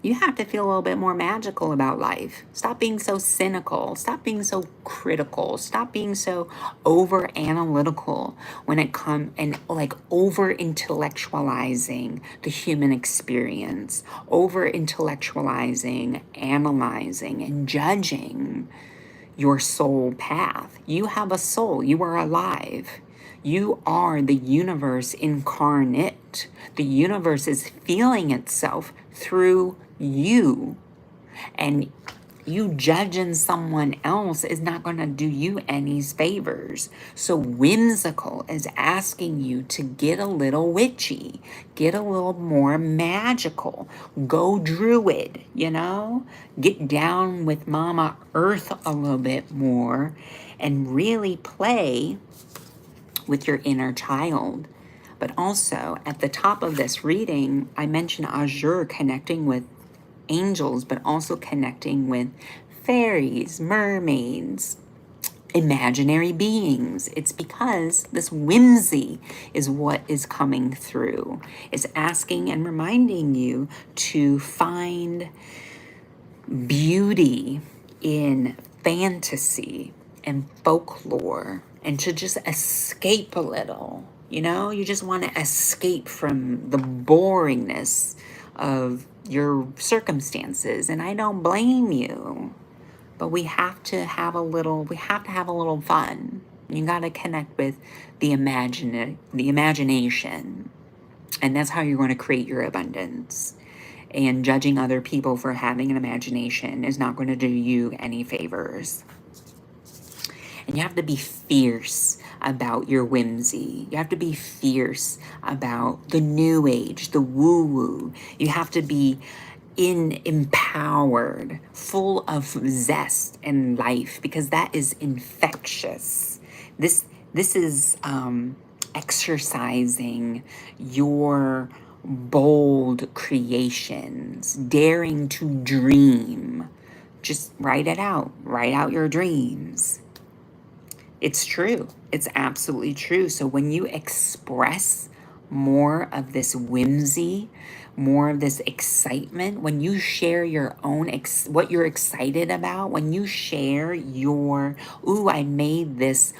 You have to feel a little bit more magical about life. Stop being so cynical. Stop being so critical. Stop being so over analytical when it comes, and like over intellectualizing the human experience, over intellectualizing, analyzing, and judging your soul path. You have a soul. You are alive. You are the universe incarnate. The universe is feeling itself through you. And you judging someone else is not going to do you any favors. So whimsical is asking you to get a little witchy, get a little more magical, go druid, you know, get down with Mama Earth a little bit more, and really play with your inner child. But also at the top of this reading, I mentioned Azure connecting with angels, but also connecting with fairies, mermaids, imaginary beings. It's because this whimsy is what is coming through. It's asking and reminding you to find beauty in fantasy and folklore, and to just escape a little. You know, you just want to escape from the boringness of your circumstances, and I don't blame you. But we have to have a little fun. You got to connect with the imagination. And that's how you're going to create your abundance. And judging other people for having an imagination is not going to do you any favors. And you have to be fierce about your whimsy. You have to be fierce about the new age, the woo-woo. You have to be empowered, full of zest and life, because that is infectious. This is exercising your bold creations, daring to dream. Just write it out. Write out your dreams. It's true. It's absolutely true. So when you express more of this whimsy, more of this excitement, when you share your own what you're excited about, when you share your, ooh, I made this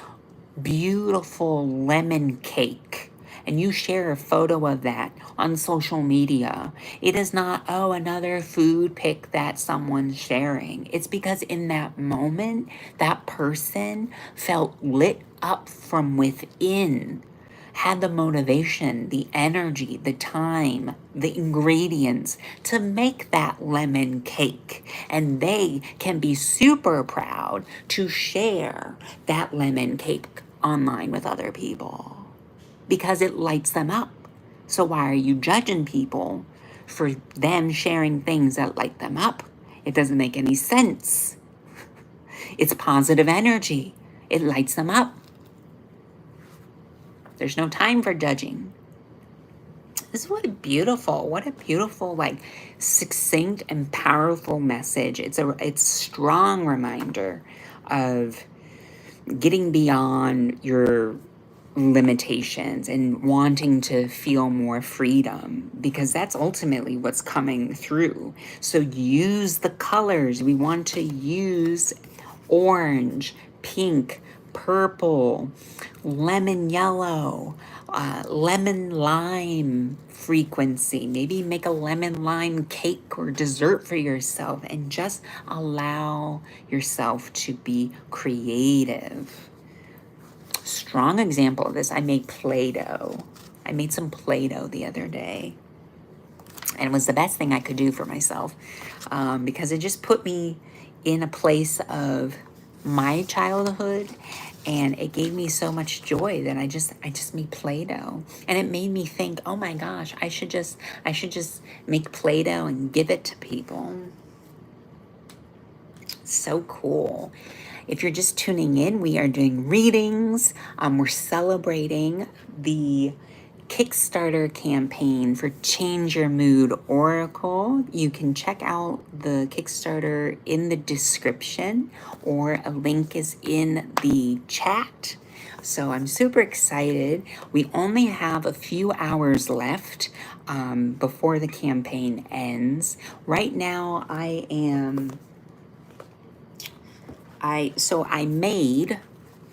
beautiful lemon cake, and you share a photo of that on social media, it is not, oh, another food pic that someone's sharing. It's because in that moment, that person felt lit up from within, had the motivation, the energy, the time, the ingredients to make that lemon cake. And they can be super proud to share that lemon cake online with other people, because it lights them up. So why are you judging people for them sharing things that light them up. It doesn't make any sense. It's positive energy. It lights them up. There's no time for judging. This is what a beautiful, like succinct and powerful message. It's strong reminder of getting beyond your limitations and wanting to feel more freedom, because that's ultimately what's coming through. So use the colors. We want to use orange, pink, purple, lemon yellow, lemon lime frequency. Maybe make a lemon lime cake or dessert for yourself and just allow yourself to be creative. Strong example of this, I made Play-Doh. I made some Play-Doh the other day. And it was the best thing I could do for myself, because it just put me in a place of my childhood, and it gave me so much joy that I just made Play-Doh. And it made me think, oh my gosh, I should just make Play-Doh and give it to people. So cool. If you're just tuning in, we are doing readings. We're celebrating the Kickstarter campaign for Change Your Mood Oracle. You can check out the Kickstarter in the description, or a link is in the chat. So I'm super excited. We only have a few hours left before the campaign ends. Right now, I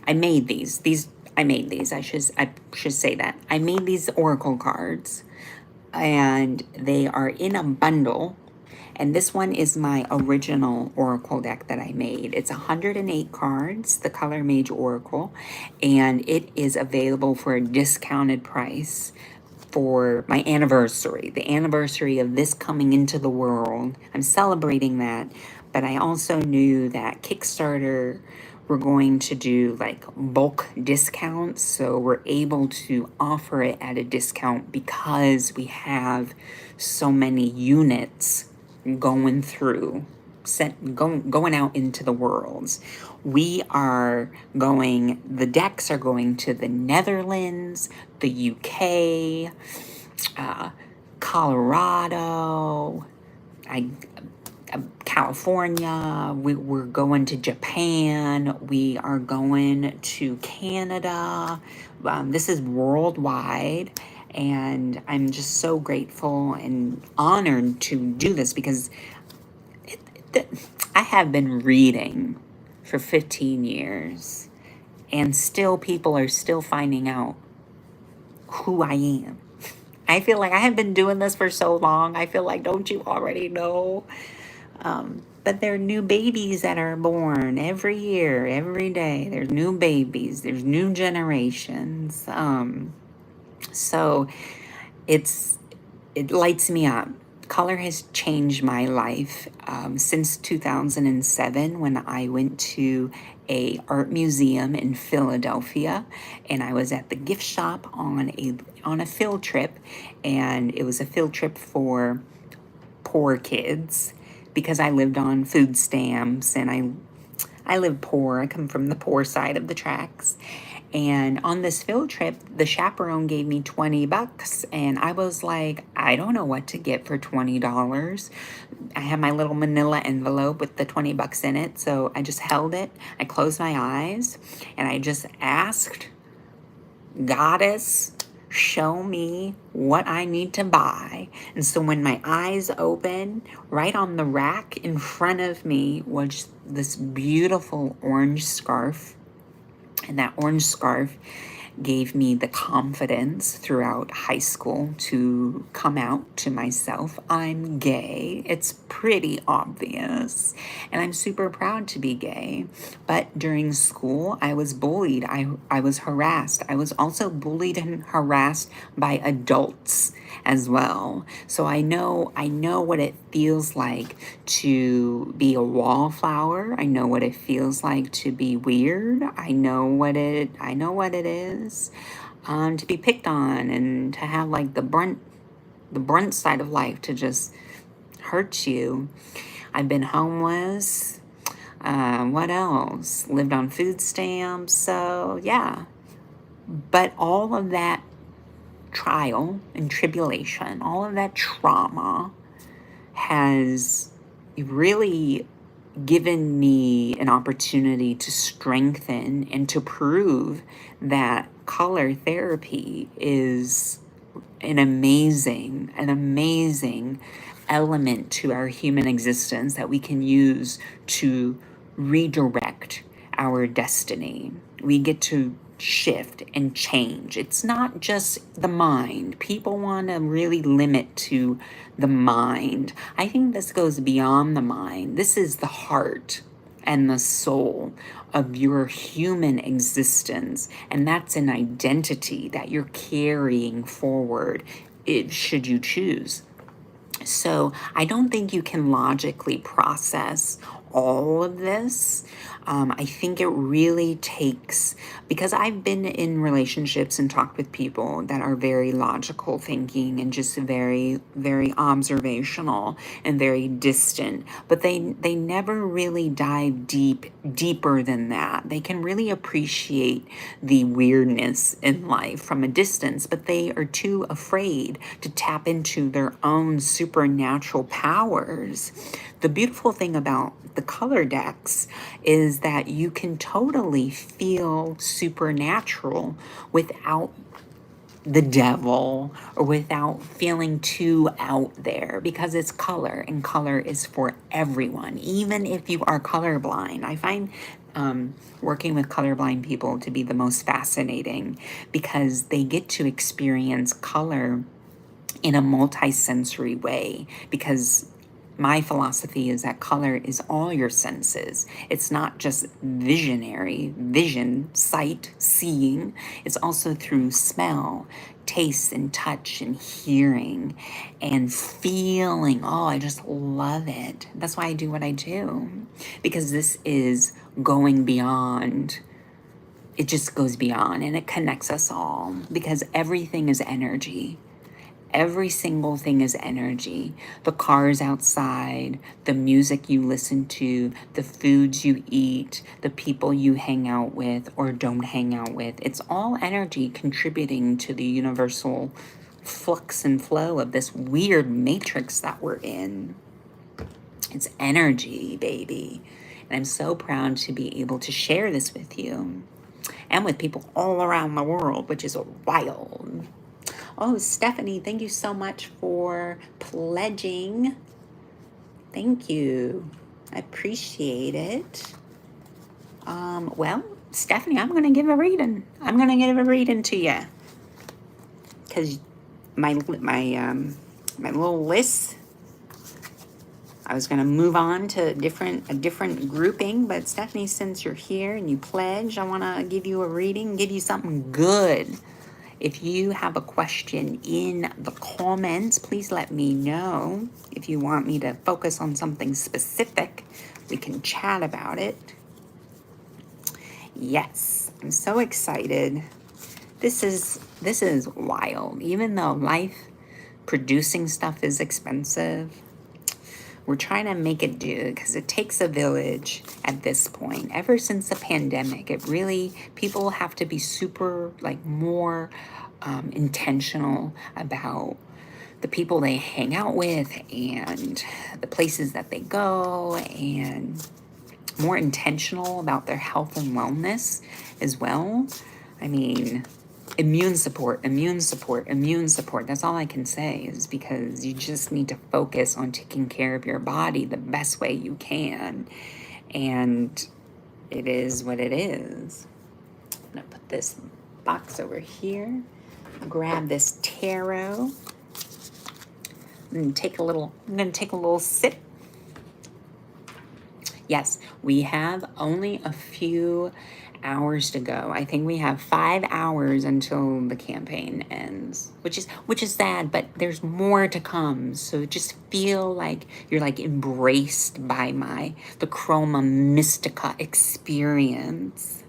made these. I should say that. I made these oracle cards, and they are in a bundle. And this one is my original oracle deck that I made. It's 108 cards, the Color Mage Oracle, and it is available for a discounted price for my anniversary, the anniversary of this coming into the world. I'm celebrating that, but I also knew that Kickstarter were going to do like bulk discounts, so we're able to offer it at a discount because we have so many units going through, going out into the worlds. The decks are going to the Netherlands, the UK, Colorado, California. We're going to Japan. We are going to Canada. This is worldwide. And I'm just so grateful and honored to do this, because I have been reading for 15 years, and still people are still finding out who I am. I feel like I have been doing this for so long. I feel like, don't you already know? But there are new babies that are born every year, every day. There's new babies. There's new generations. So it lights me up. Color has changed my life since 2007, when I went to a art museum in Philadelphia, and I was at the gift shop on a field trip, and it was a field trip for poor kids, because I lived on food stamps, and I live poor. I come from the poor side of the tracks. And on this field trip, the chaperone gave me $20, and I was like, I don't know what to get for $20. I had my little manila envelope with the $20 in it, so I just held it. I closed my eyes, and I just asked, Goddess, show me what I need to buy. And so when my eyes opened, right on the rack in front of me was this beautiful orange scarf. And that orange scarf gave me the confidence throughout high school to come out to myself. I'm gay. It's pretty obvious. And I'm super proud to be gay. But during school, I was bullied. I was harassed. I was also bullied and harassed by adults as well. So I know what it feels like to be a wallflower. I know what it feels like to be weird. I know what it is to be picked on and to have like the brunt the brunt side of life to just hurt you. I've been homeless. What else? Lived on food stamps. So, yeah. But all of that trial and tribulation, all of that trauma has really given me an opportunity to strengthen and to prove that color therapy is an amazing element to our human existence that we can use to redirect our destiny. We get to shift and change. It's not just the mind. People want to really limit to the mind. I think this goes beyond the mind. This is the heart and the soul of your human existence. And that's an identity that you're carrying forward, should you choose. So I don't think you can logically process all of this. I think it really takes, because I've been in relationships and talked with people that are very logical thinking and just very, very observational and very distant, but they never really dive deeper than that. They can really appreciate the weirdness in life from a distance, but they are too afraid to tap into their own supernatural powers. The beautiful thing about the color decks is that you can totally feel supernatural without the devil or without feeling too out there, because it's color and color is for everyone, even if you are colorblind. I find working with colorblind people to be the most fascinating because they get to experience color in a multi-sensory way, because my philosophy is that color is all your senses. It's not just vision, sight, seeing. It's also through smell, taste, and touch, and hearing, and feeling. Oh, I just love it. That's why I do what I do, because this is going beyond. It just goes beyond, and it connects us all, because everything is energy. Every single thing is energy. The cars outside, the music you listen to, the foods you eat, the people you hang out with or don't hang out with. It's all energy contributing to the universal flux and flow of this weird matrix that we're in. It's energy, baby. And I'm so proud to be able to share this with you and with people all around the world, which is wild. Oh, Stephanie, thank you so much for pledging. Thank you. I appreciate it. Well, Stephanie, I'm going to give a reading. I'm going to give a reading to you. Because my little list, I was going to move on to a different grouping, but Stephanie, since you're here and you pledge, I want to give you a reading, give you something good. If you have a question in the comments, please let me know. If you want me to focus on something specific, we can chat about it. Yes, I'm so excited. This is wild. Even though life producing stuff is expensive, we're trying to make it do, because it takes a village at this point. Ever since the pandemic, people have to be super, more intentional about the people they hang out with and the places that they go, and more intentional about their health and wellness as well. I mean, immune support. That's all I can say, is because you just need to focus on taking care of your body the best way you can. And it is what it is. I'm going to put this box over here, grab this tarot, and I'm going to take a little sip. Yes, we have only a few hours to go. I think we have 5 hours until the campaign ends, which is sad, but there's more to come. So just feel like you're embraced by the Chroma Mystica experience.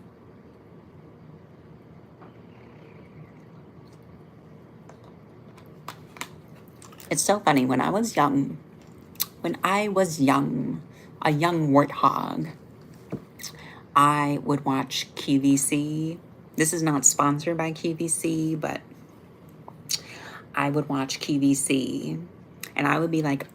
It's so funny. When I was young, a young warthog, I would watch QVC. This is not sponsored by QVC, but I would watch QVC, and I would be like,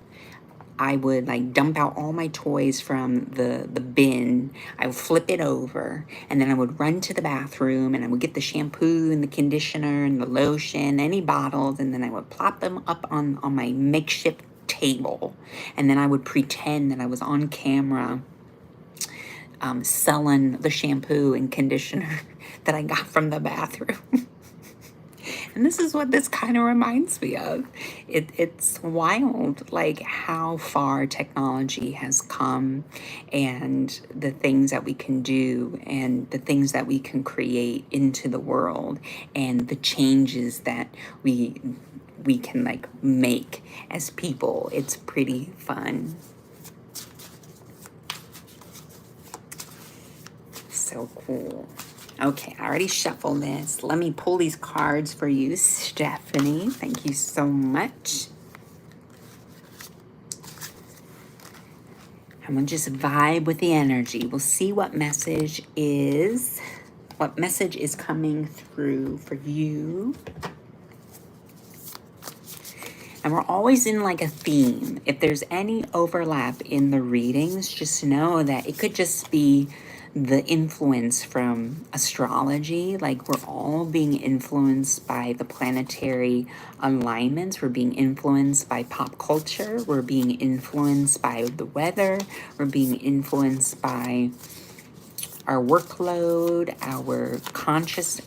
I would like dump out all my toys from the bin. I would flip it over, and then I would run to the bathroom, and I would get the shampoo and the conditioner and the lotion, any bottles, and then I would plop them up on my makeshift table, and then I would pretend that I was on camera selling the shampoo and conditioner that I got from the bathroom. And this is what this kind of reminds me of. It's wild, like how far technology has come, and the things that we can do, and the things that we can create into the world, and the changes that we can like make as people. It's pretty fun. So cool. Okay, I already shuffled this. Let me pull these cards for you, Stephanie. Thank you so much. I'm gonna just vibe with the energy. We'll see what message is coming through for you. And we're always in like a theme. If there's any overlap in the readings, just know that it could just be the influence from astrology. Like we're all being influenced by the planetary alignments. We're being influenced by pop culture. We're being influenced by the weather. We're being influenced by our workload,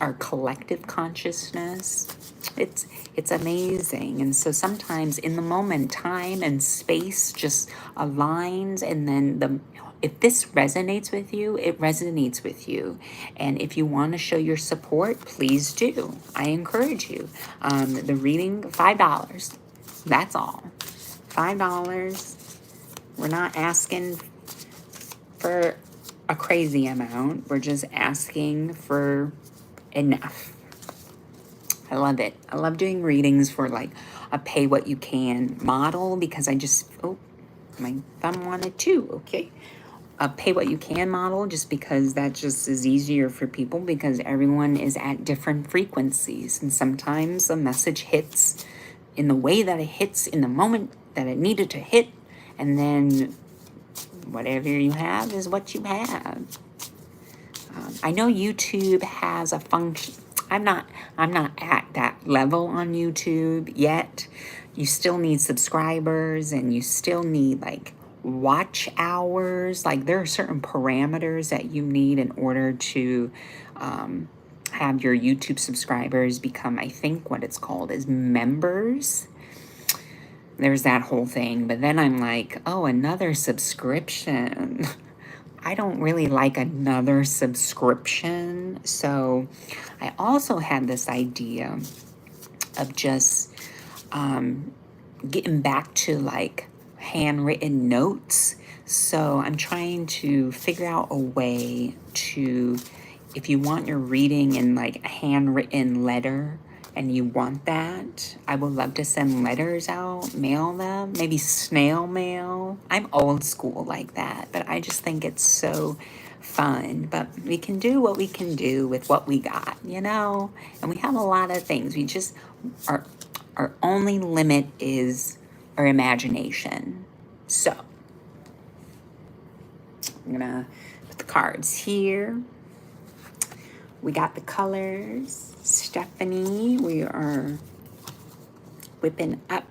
our collective consciousness. It's amazing. And so sometimes in the moment, time and space just aligns, and then if this resonates with you, it resonates with you. And if you want to show your support, please do. I encourage you. The reading, $5. That's all. $5. We're not asking for a crazy amount. We're just asking for enough. I love it. I love doing readings for like a pay what you can model, because my thumb wanted to. Okay. A pay what you can model, just because that just is easier for people, because everyone is at different frequencies, and sometimes a message hits in the way that it hits in the moment that it needed to hit, and then whatever you have is what you have. I know YouTube has a function. I'm not at that level on YouTube yet. You still need subscribers, and you still need like watch hours. Like there are certain parameters that you need in order to have your YouTube subscribers become, I think what it's called is members. There's that whole thing. But then I'm like, oh, another subscription. I don't really like another subscription. So I also had this idea of just getting back to like handwritten notes. So I'm trying to figure out a way to, if you want your reading in like a handwritten letter, and you want that, I would love to send letters out, mail them, maybe snail mail. I'm old school like that, but I just think it's so fun. But we can do what we can do with what we got, you know? And we have a lot of things. We just, our only limit is our imagination. So, I'm gonna put the cards here. We got the colors. Stephanie, we are whipping up.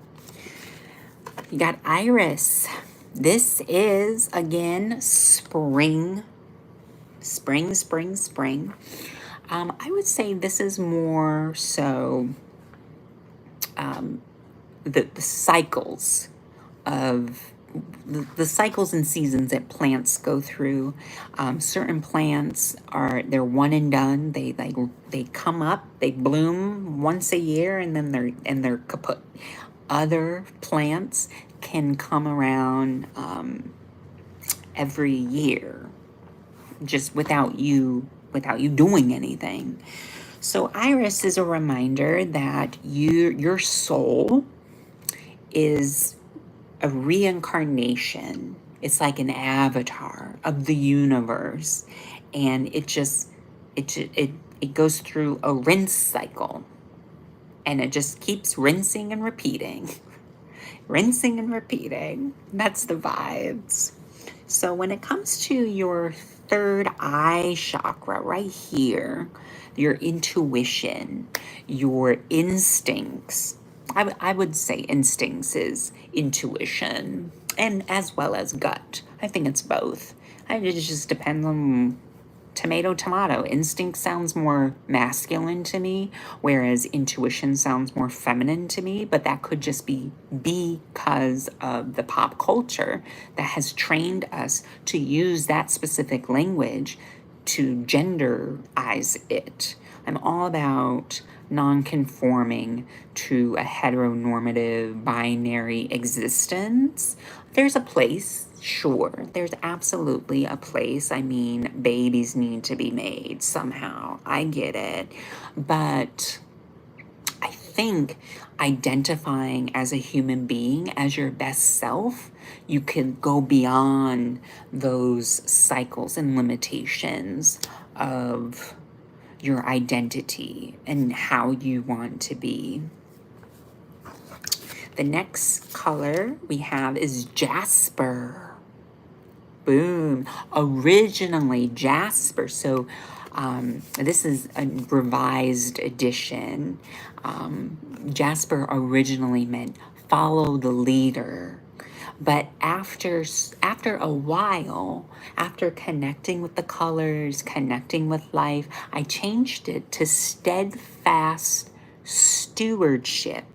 You got Iris. This is, again, spring. Spring, spring, spring. I would say this is more so the cycles of the cycles and seasons that plants go through. Certain plants they're one and done. They come up, they bloom once a year, and then they're kaput. Other plants can come around every year, just without you doing anything. So Iris is a reminder that your soul is a reincarnation. It's like an avatar of the universe, and it goes through a rinse cycle, and it just keeps rinsing and repeating, rinsing and repeating. That's the vibes. So when it comes to your third eye chakra right here, your intuition, your instincts, I would say instincts is intuition and as well as gut. I think it's both. It just depends on tomato, tomato. Instinct sounds more masculine to me, whereas intuition sounds more feminine to me. But that could just be because of the pop culture that has trained us to use that specific language to genderize it. I'm all about non-conforming to a heteronormative binary existence. There's a place, sure, there's absolutely a place. I mean, babies need to be made somehow. I get it. But I think identifying as a human being, as your best self, you can go beyond those cycles and limitations of your identity and how you want to be. The next color we have is jasper. Boom. Originally jasper. So this is a revised edition. Jasper originally meant follow the leader. But after a while, after connecting with the colors, connecting with life, I changed it to steadfast stewardship.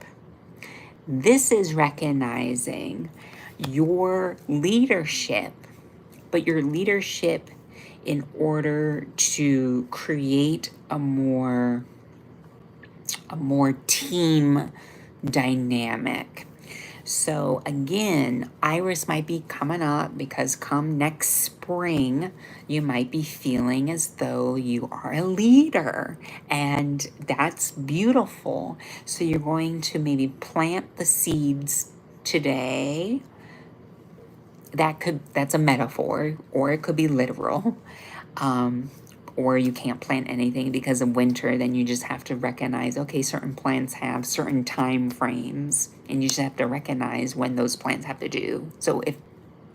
This is recognizing your leadership, but your leadership in order to create a more team dynamic. So again, Iris might be coming up because come next spring, you might be feeling as though you are a leader, and that's beautiful. So you're going to maybe plant the seeds today. That's a metaphor, or it could be literal. Or you can't plant anything because of winter, then you just have to recognize, okay, certain plants have certain time frames, and you just have to recognize when those plants have to do. So if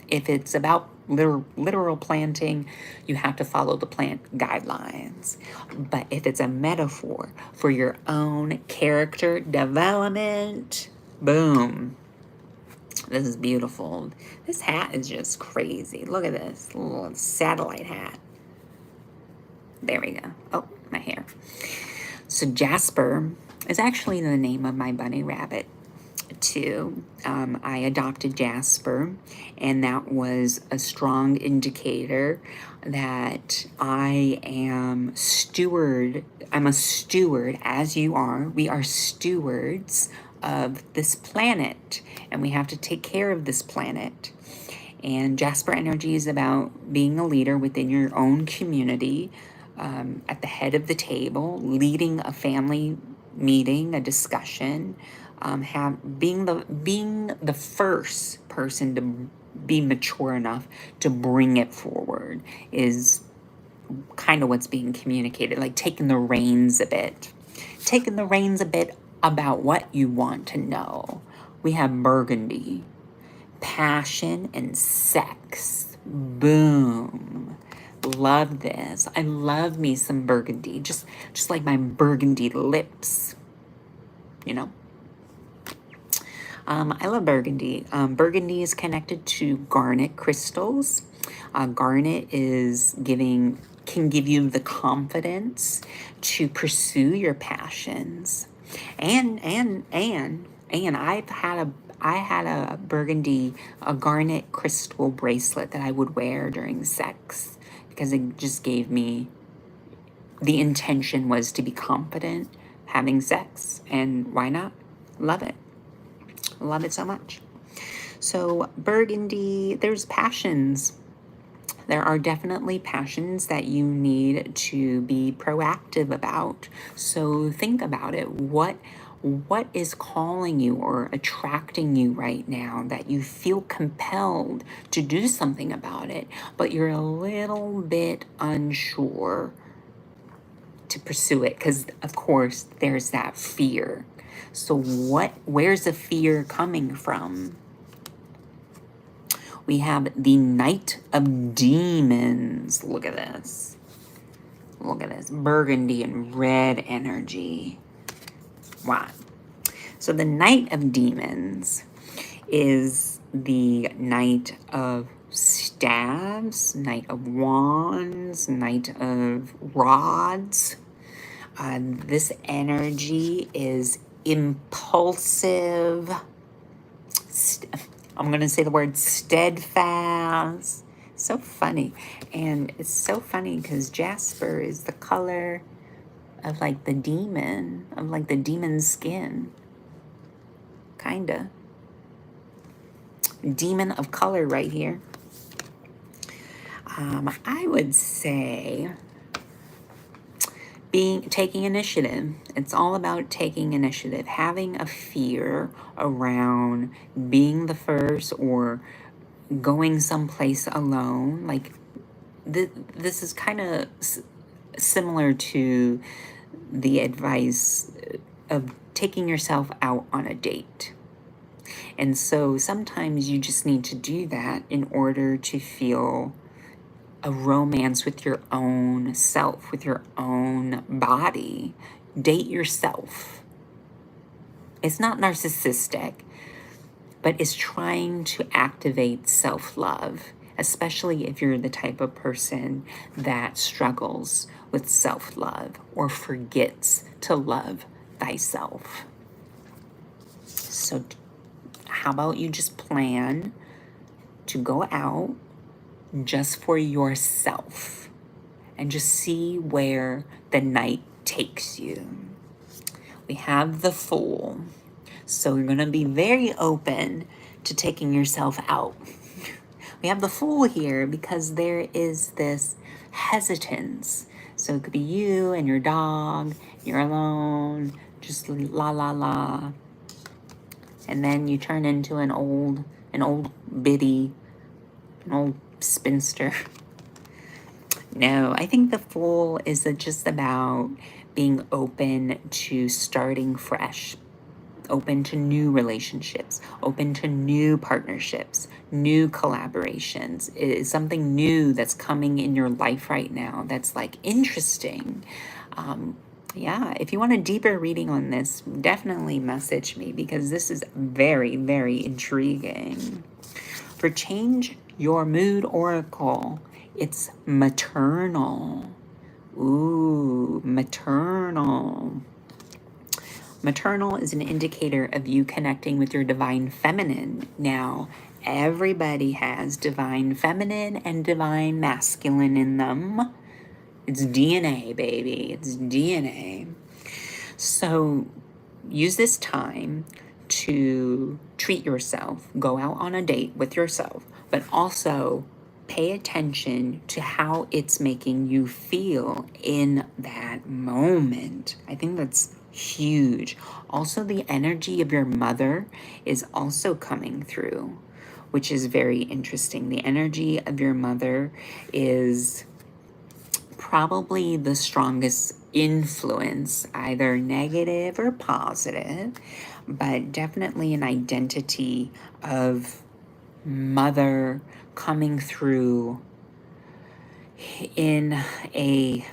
it's about literal planting, you have to follow the plant guidelines. But if it's a metaphor for your own character development, boom. This is beautiful. This hat is just crazy. Look at this little satellite hat. There we go. Oh, my hair. So Jasper is actually the name of my bunny rabbit, too. I adopted Jasper, and that was a strong indicator that I am steward. I'm a steward, as you are. We are stewards of this planet, and we have to take care of this planet. And Jasper energy is about being a leader within your own community, at the head of the table, leading a family meeting, a discussion, being the first person to be mature enough to bring it forward is kind of what's being communicated, like taking the reins a bit about what you want to know. We have burgundy, passion and sex. Boom. Love this. I love me some burgundy, just like my burgundy lips, you know. I love burgundy. Burgundy is connected to garnet crystals. Garnet can give you the confidence to pursue your passions, and I had a burgundy, a garnet crystal bracelet that I would wear during sex, because it just gave me, the intention was to be confident having sex, and why not? Love it. Love it so much. So burgundy, there's passions. There are definitely passions that you need to be proactive about. So think about it. What what is calling you or attracting you right now that you feel compelled to do something about it, but you're a little bit unsure to pursue it because, of course, there's that fear. So where's the fear coming from? We have the Knight of Demons. Look at this. Look at this. Burgundy and red energy. Wow. So the Knight of Demons is the Knight of Staves, Knight of Wands, Knight of Rods. This energy is impulsive. I'm going to say the word steadfast. So funny. And it's so funny because Jasper is the color of like the demon, of like the demon's skin. Kinda. Demon of color right here. I would say taking initiative. It's all about taking initiative, having a fear around being the first or going someplace alone. Like this is kind of similar to the advice of taking yourself out on a date. And so sometimes you just need to do that in order to feel a romance with your own self, with your own body. Date yourself. It's not narcissistic, but it's trying to activate self-love, especially if you're the type of person that struggles with self-love or forgets to love thyself. So how about you just plan to go out just for yourself and just see where the night takes you. We have the Fool. So you're going to be very open to taking yourself out. We have the Fool here because there is this hesitance. So it could be you and your dog, you're alone, just la la la. And then you turn into an old biddy, an old spinster. No, I think the Fool is just about being open to starting fresh, open to new relationships, open to new partnerships, new collaborations. It is something new that's coming in your life right now that's like interesting. Yeah, if you want a deeper reading on this, definitely message me because this is very, very intriguing. For Change Your Mood Oracle, it's maternal. Ooh, maternal. Maternal is an indicator of you connecting with your divine feminine. Now, everybody has divine feminine and divine masculine in them. It's DNA, baby. It's DNA. So use this time to treat yourself, go out on a date with yourself, but also pay attention to how it's making you feel in that moment. I think that's huge. Also, the energy of your mother is also coming through, which is very interesting. The energy of your mother is probably the strongest influence, either negative or positive, but definitely an identity of mother coming through in a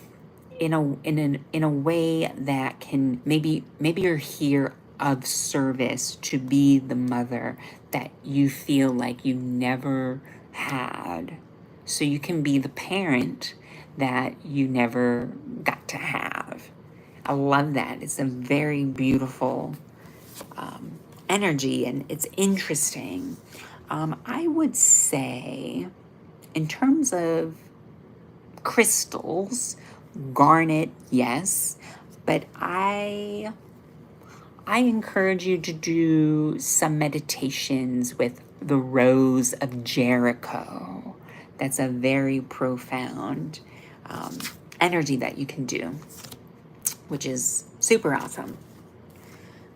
way that can maybe you're here of service to be the mother that you feel like you never had, so you can be the parent that you never got to have. I love that. It's a very beautiful energy and it's interesting. I would say in terms of crystals, garnet, yes, but I encourage you to do some meditations with the Rose of Jericho. That's a very profound energy that you can do, which is super awesome.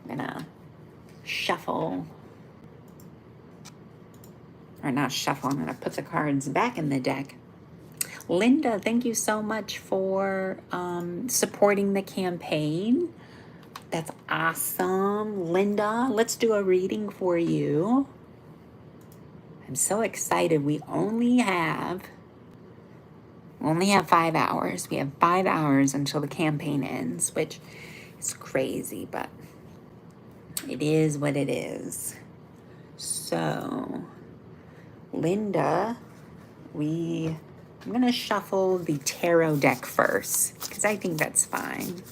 I'm gonna shuffle, or not shuffle, I'm gonna put the cards back in the deck. Linda, thank you so much for supporting the campaign. That's awesome. Linda, let's do a reading for you. I'm so excited. We only have 5 hours. We have 5 hours until the campaign ends, which is crazy, but it is what it is. So, Linda, I'm going to shuffle the tarot deck first because I think that's fine.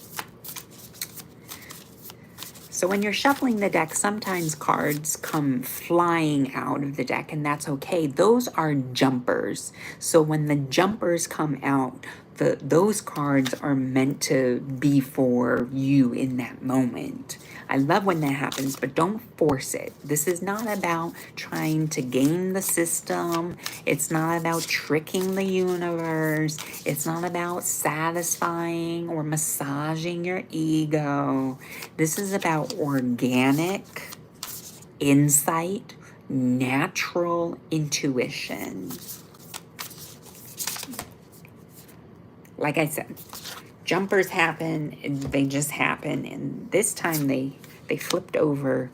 So when you're shuffling the deck, sometimes cards come flying out of the deck, and that's okay. Those are jumpers. So when the jumpers come out, those cards are meant to be for you in that moment. I love when that happens, but don't force it. This is not about trying to game the system. It's not about tricking the universe. It's not about satisfying or massaging your ego. This is about organic insight, natural intuition. Like I said, jumpers happen, they just happen, and this time they flipped over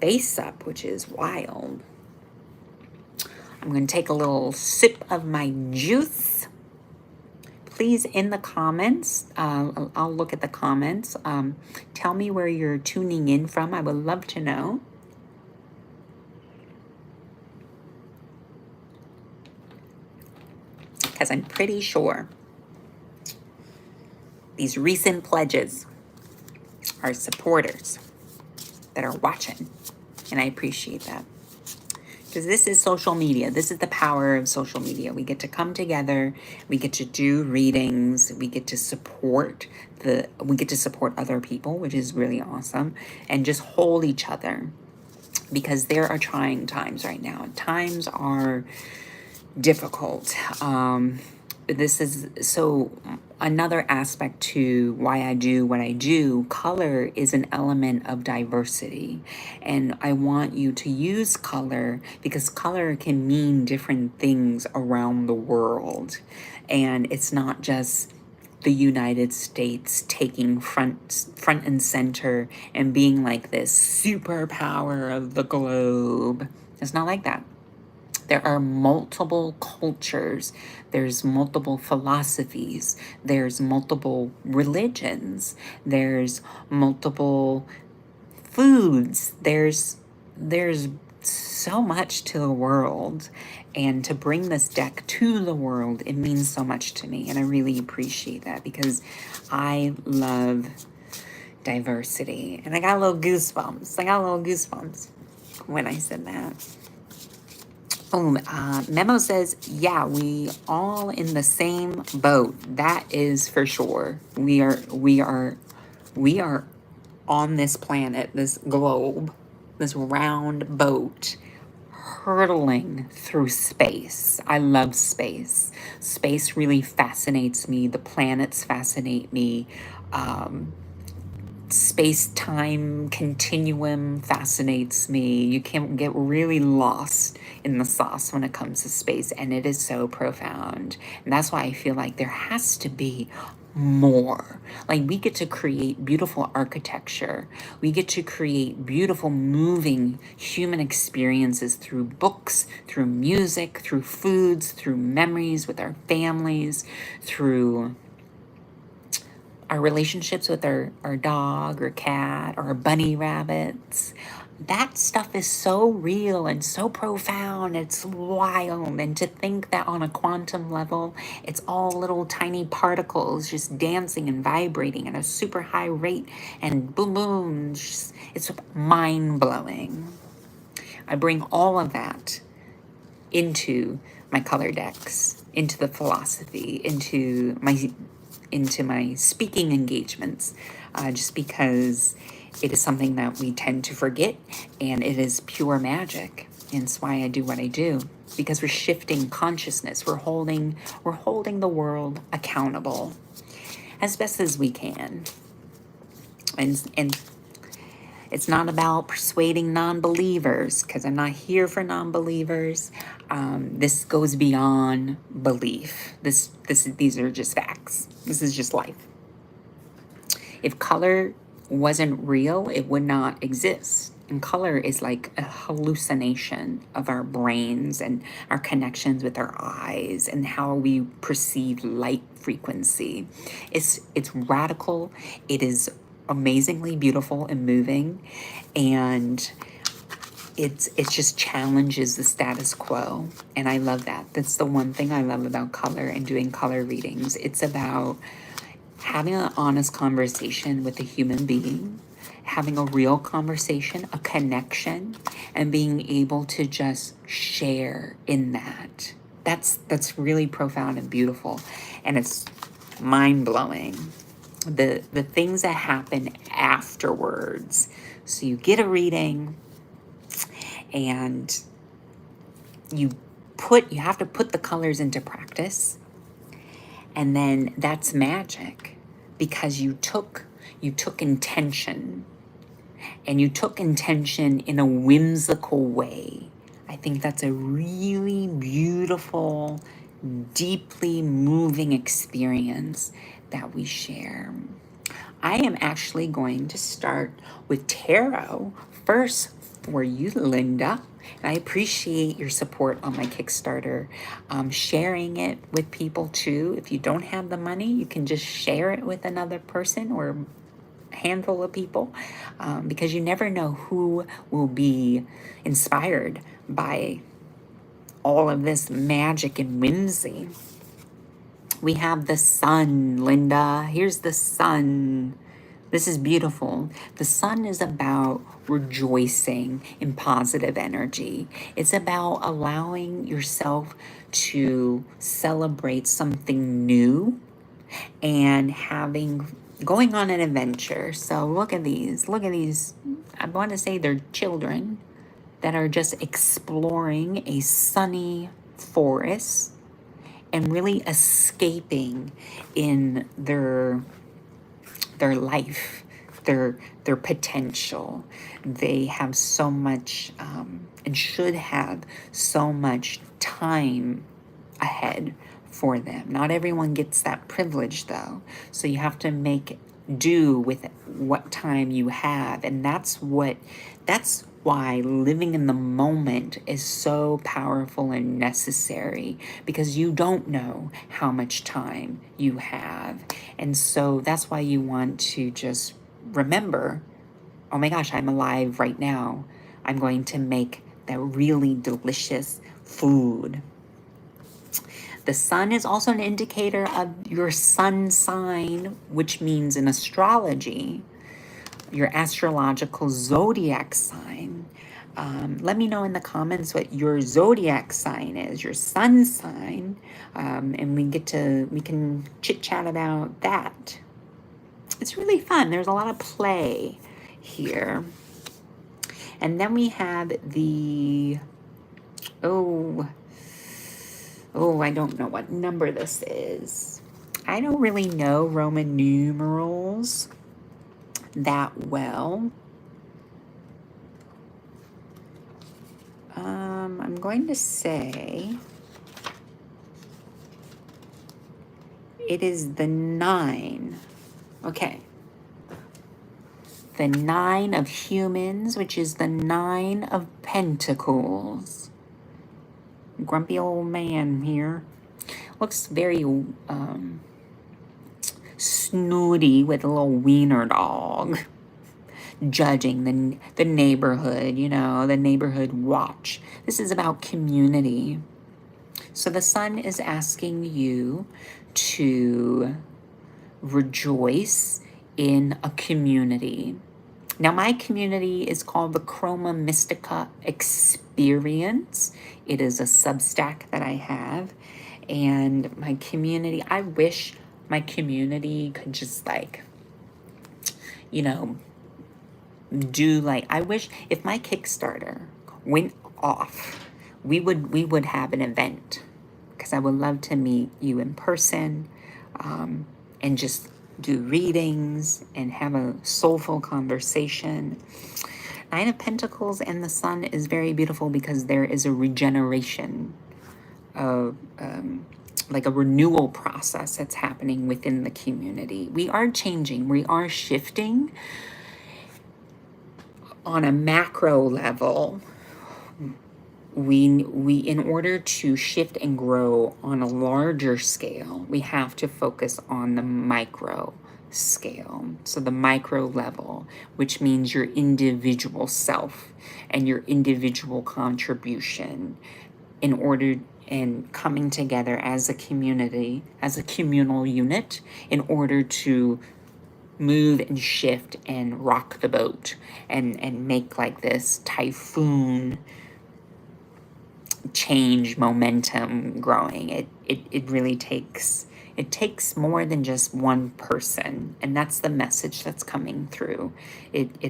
face up, which is wild. I'm going to take a little sip of my juice. Please, in the comments, I'll look at the comments. Tell me where you're tuning in from. I would love to know. Because I'm pretty sure these recent pledges are supporters that are watching. And I appreciate that. Because this is social media. This is the power of social media. We get to come together. We get to do readings. We get to support other people, which is really awesome. And just hold each other. Because there are trying times right now. Times are difficult. This is so another aspect to why I do what I do. Color is an element of diversity, and I want you to use color because color can mean different things around the world, and it's not just the United States taking front and center and being like this superpower of the globe. It's not like that. There are multiple cultures, there's multiple philosophies, there's multiple religions, there's multiple foods, there's so much to the world. And to bring this deck to the world, it means so much to me. And I really appreciate that because I love diversity. And I got a little goosebumps. When I said that. Memo says, yeah, we all in the same boat. That is for sure. We are on this planet, this globe, this round boat, hurtling through space. I love space. Space really fascinates me. The planets fascinate me. Space-time continuum fascinates me. You can get really lost in the sauce when it comes to space, and it is so profound. And that's why I feel like there has to be more. Like, we get to create beautiful architecture. We get to create beautiful, moving human experiences through books, through music, through foods, through memories with our families, through our relationships with our dog or cat or bunny rabbits. That stuff is so real and so profound. It's wild. And to think that on a quantum level, it's all little tiny particles just dancing and vibrating at a super high rate and boom, boom. It's mind blowing. I bring all of that into my color decks, into the philosophy, into my speaking engagements, just because it is something that we tend to forget, and it is pure magic. And it's why I do what I do, because we're shifting consciousness. We're holding the world accountable as best as we can. And It's not about persuading non-believers, because I'm not here for non-believers. This goes beyond belief. These are just facts. This is just life. If color wasn't real, it would not exist. And color is like a hallucination of our brains and our connections with our eyes and how we perceive light frequency. It's radical. It is amazingly beautiful and moving, and it just challenges the status quo, and I love that. That's the one thing I love about color and doing color readings. It's about having an honest conversation with a human being, having a real conversation, a connection, and being able to just share in that. That's really profound and beautiful, and it's mind-blowing. The things that happen afterwards. So you get a reading, and you have to put the colors into practice, and then that's magic, because you took intention, and you took intention in a whimsical way. I think that's a really beautiful, deeply moving experience that we share. I am actually going to start with tarot first for you, Linda. And I appreciate your support on my Kickstarter. Sharing it with people too. If you don't have the money, you can just share it with another person or a handful of people, because you never know who will be inspired by all of this magic and whimsy. We have the sun, Linda. Here's the sun. This is beautiful. The sun is about rejoicing in positive energy. It's about allowing yourself to celebrate something new and going on an adventure. So look at these. Look at these. I want to say they're children that are just exploring a sunny forest and really escaping in their life, their potential. They have so much, and should have so much time ahead for them. Not everyone gets that privilege though, so you have to make do with what time you have, and that's why living in the moment is so powerful and necessary, because you don't know how much time you have. And so that's why you want to just remember, oh my gosh, I'm alive right now. I'm going to make that really delicious food. The sun is also an indicator of your sun sign, which means in astrology, your astrological zodiac sign. Let me know in the comments what your zodiac sign is, your sun sign, and we can chit chat about that. It's really fun. There's a lot of play here. And then we have the, I don't know what number this is. I don't really know Roman numerals that well. I'm going to say it is the 9. Okay. The 9 of humans, which is the 9 of pentacles. Grumpy old man here. Looks very snooty with a little wiener dog. Judging the neighborhood, the neighborhood watch. This is about community. So the sun is asking you to rejoice in a community. Now, my community is called the Chroma Mystica Experience. It is a Substack that I have. And my community, I wish my community could just I wish if my Kickstarter went off, we would have an event, because I would love to meet you in person, and just do readings, and have a soulful conversation. Nine of Pentacles and the Sun is very beautiful because there is a regeneration of like a renewal process that's happening within the community. We are changing, we are shifting on a macro level. We in order to shift and grow on a larger scale, we have to focus on the micro scale. So the micro level, which means your individual self and your individual contribution in order and coming together as a community, as a communal unit, in order to move and shift and rock the boat and make like this typhoon change momentum growing. It really takes, it takes more than just one person, and that's the message that's coming through. It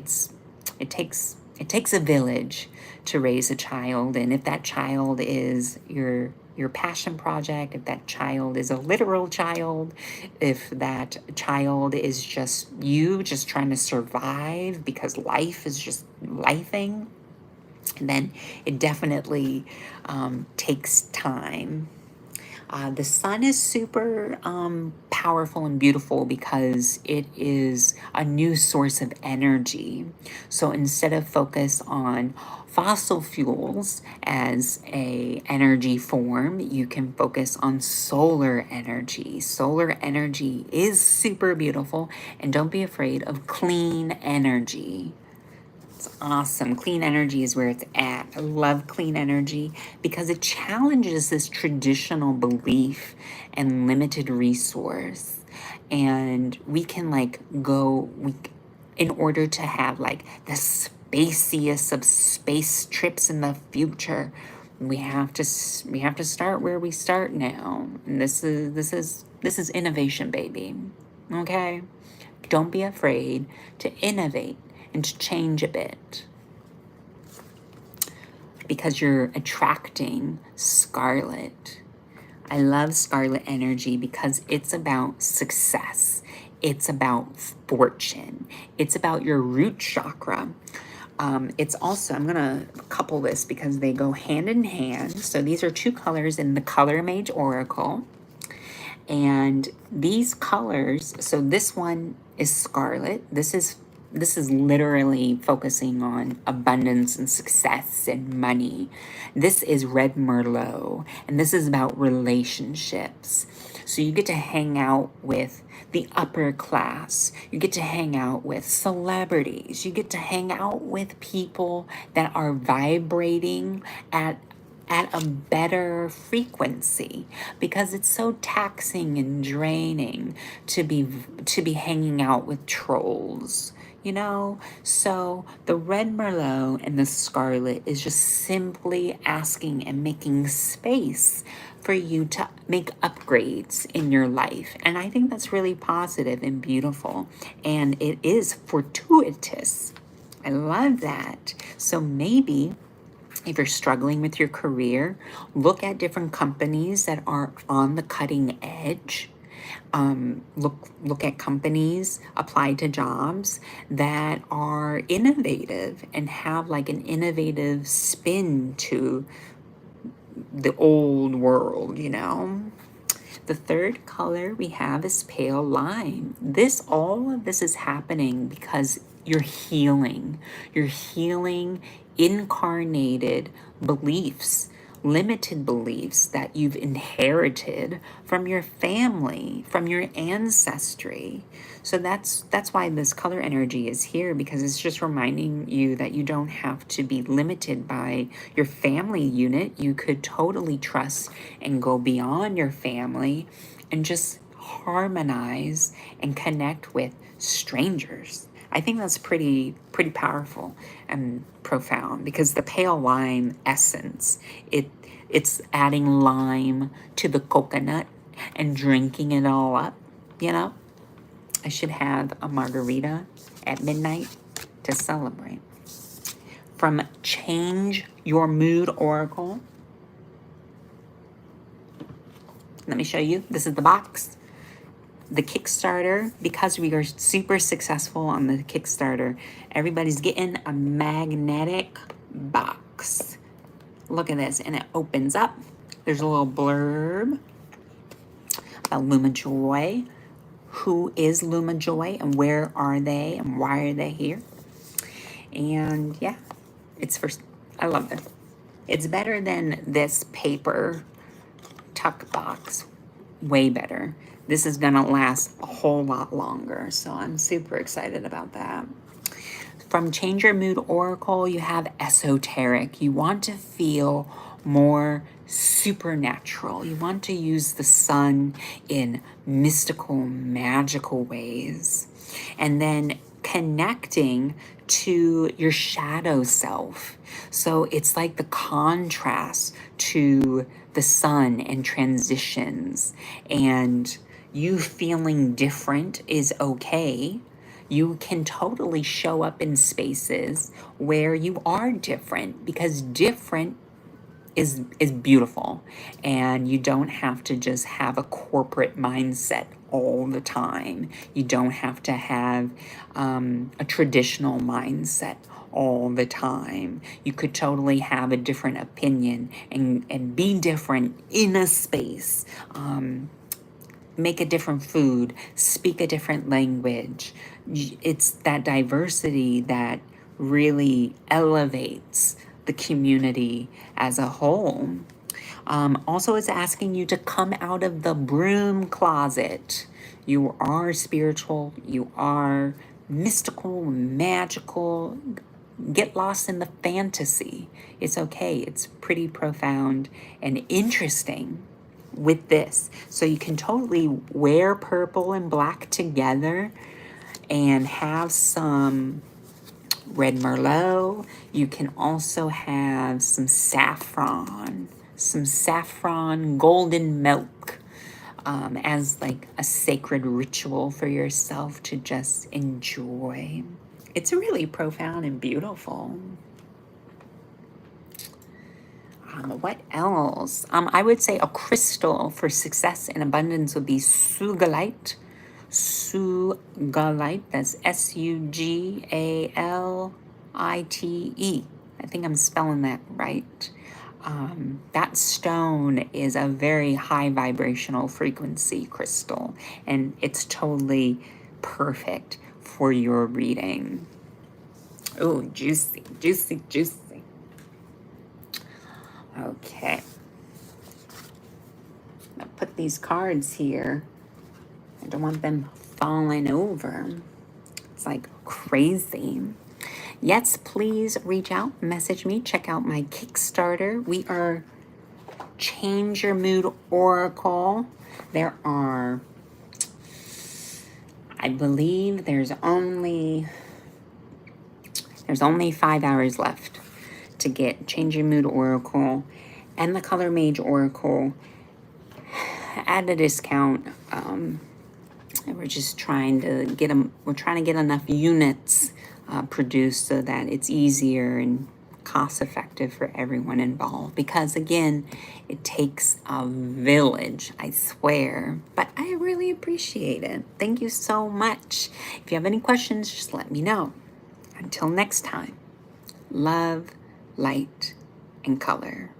takes a village to raise a child, and if that child is your passion project, if that child is a literal child, if that child is just you just trying to survive because life is just lifing, then it definitely takes time. The sun is super powerful and beautiful because it is a new source of energy. So instead of focus on fossil fuels as a energy form, you can focus on solar energy. Solar energy is super beautiful, and don't be afraid of clean energy. It's awesome. Clean energy is where it's at. I love clean energy because it challenges this traditional belief and limited resource. And we can like in order to have like the spaciest of space trips in the future, we have to start where we start now. And this is innovation, baby. Okay? Don't be afraid to innovate and to change a bit, because you're attracting scarlet. I love scarlet energy because it's about success. It's about fortune. It's about your root chakra. It's also, I'm gonna couple this because they go hand in hand. So these are two colors in the Color Mage Oracle. And these colors, so this one is scarlet. This is literally focusing on abundance and success and money. This is red merlot, and this is about relationships. So you get to hang out with the upper class. You get to hang out with celebrities. You get to hang out with people that are vibrating at a better frequency, because it's so taxing and draining to be hanging out with trolls, you know? So the red merlot and the scarlet is just simply asking and making space for you to make upgrades in your life. And I think that's really positive and beautiful, and it is fortuitous. I love that. So maybe if you're struggling with your career, look at different companies that are on the cutting edge. Look at companies, apply to jobs that are innovative and have like an innovative spin to the old world, you know? The third color we have is pale lime. All of this is happening because you're healing. You're healing incarnated beliefs, limited beliefs that you've inherited from your family, from your ancestry. So that's why this color energy is here, because it's just reminding you that you don't have to be limited by your family unit. You could totally trust and go beyond your family and just harmonize and connect with strangers. I think that's pretty powerful and profound, because the pale lime essence, it's adding lime to the coconut and drinking it all up, you know? I should have a margarita at midnight to celebrate. From Change Your Mood Oracle. Let me show you. This is the box. the Kickstarter, because we are super successful on the Kickstarter, everybody's getting a magnetic box. Look at this, and it opens up. There's a little blurb about LumaJoy. Who is LumaJoy and where are they and why are they here? And yeah, I love this. It's better than this paper tuck box. Way better. This is gonna last a whole lot longer, so I'm super excited about that. From Change Your Mood Oracle, you have esoteric. You want to feel more supernatural. You want to use the sun in mystical, magical ways. And then connecting to your shadow self. So it's like the contrast to the sun and transitions, and you feeling different is okay. You can totally show up in spaces where you are different, because different is beautiful, and you don't have to just have a corporate mindset all the time. You don't have to have a traditional mindset all the time. You could totally have a different opinion and be different in a space. Make a different food, speak a different language. It's that diversity that really elevates the community as a whole. Also, it's asking you to come out of the broom closet. You are spiritual, you are mystical, magical. Get lost in the fantasy. It's okay, it's pretty profound and interesting with this. So you can totally wear purple and black together and have some red Merlot. You can also have some saffron golden milk as like a sacred ritual for yourself to just enjoy. It's really profound and beautiful. What else? I would say a crystal for success and abundance would be sugalite. Sugalite, that's Sugalite. I think I'm spelling that right. That stone is a very high vibrational frequency crystal, and it's totally perfect for your reading. Oh, juicy, juicy, juicy. Okay. I'll put these cards here. I don't want them falling over. It's like crazy. Yes, please reach out, message me, check out my Kickstarter. We are Change Your Mood Oracle. There are, I believe there's only 5 hours left to get Change Your Mood Oracle and the Color Mage Oracle at a discount. And we're just trying to get them. We're trying to get enough units produced so that it's easier and cost effective for everyone involved. Because again, it takes a village, I swear. But I really appreciate it. Thank you so much. If you have any questions, just let me know. Until next time, love, light, and color.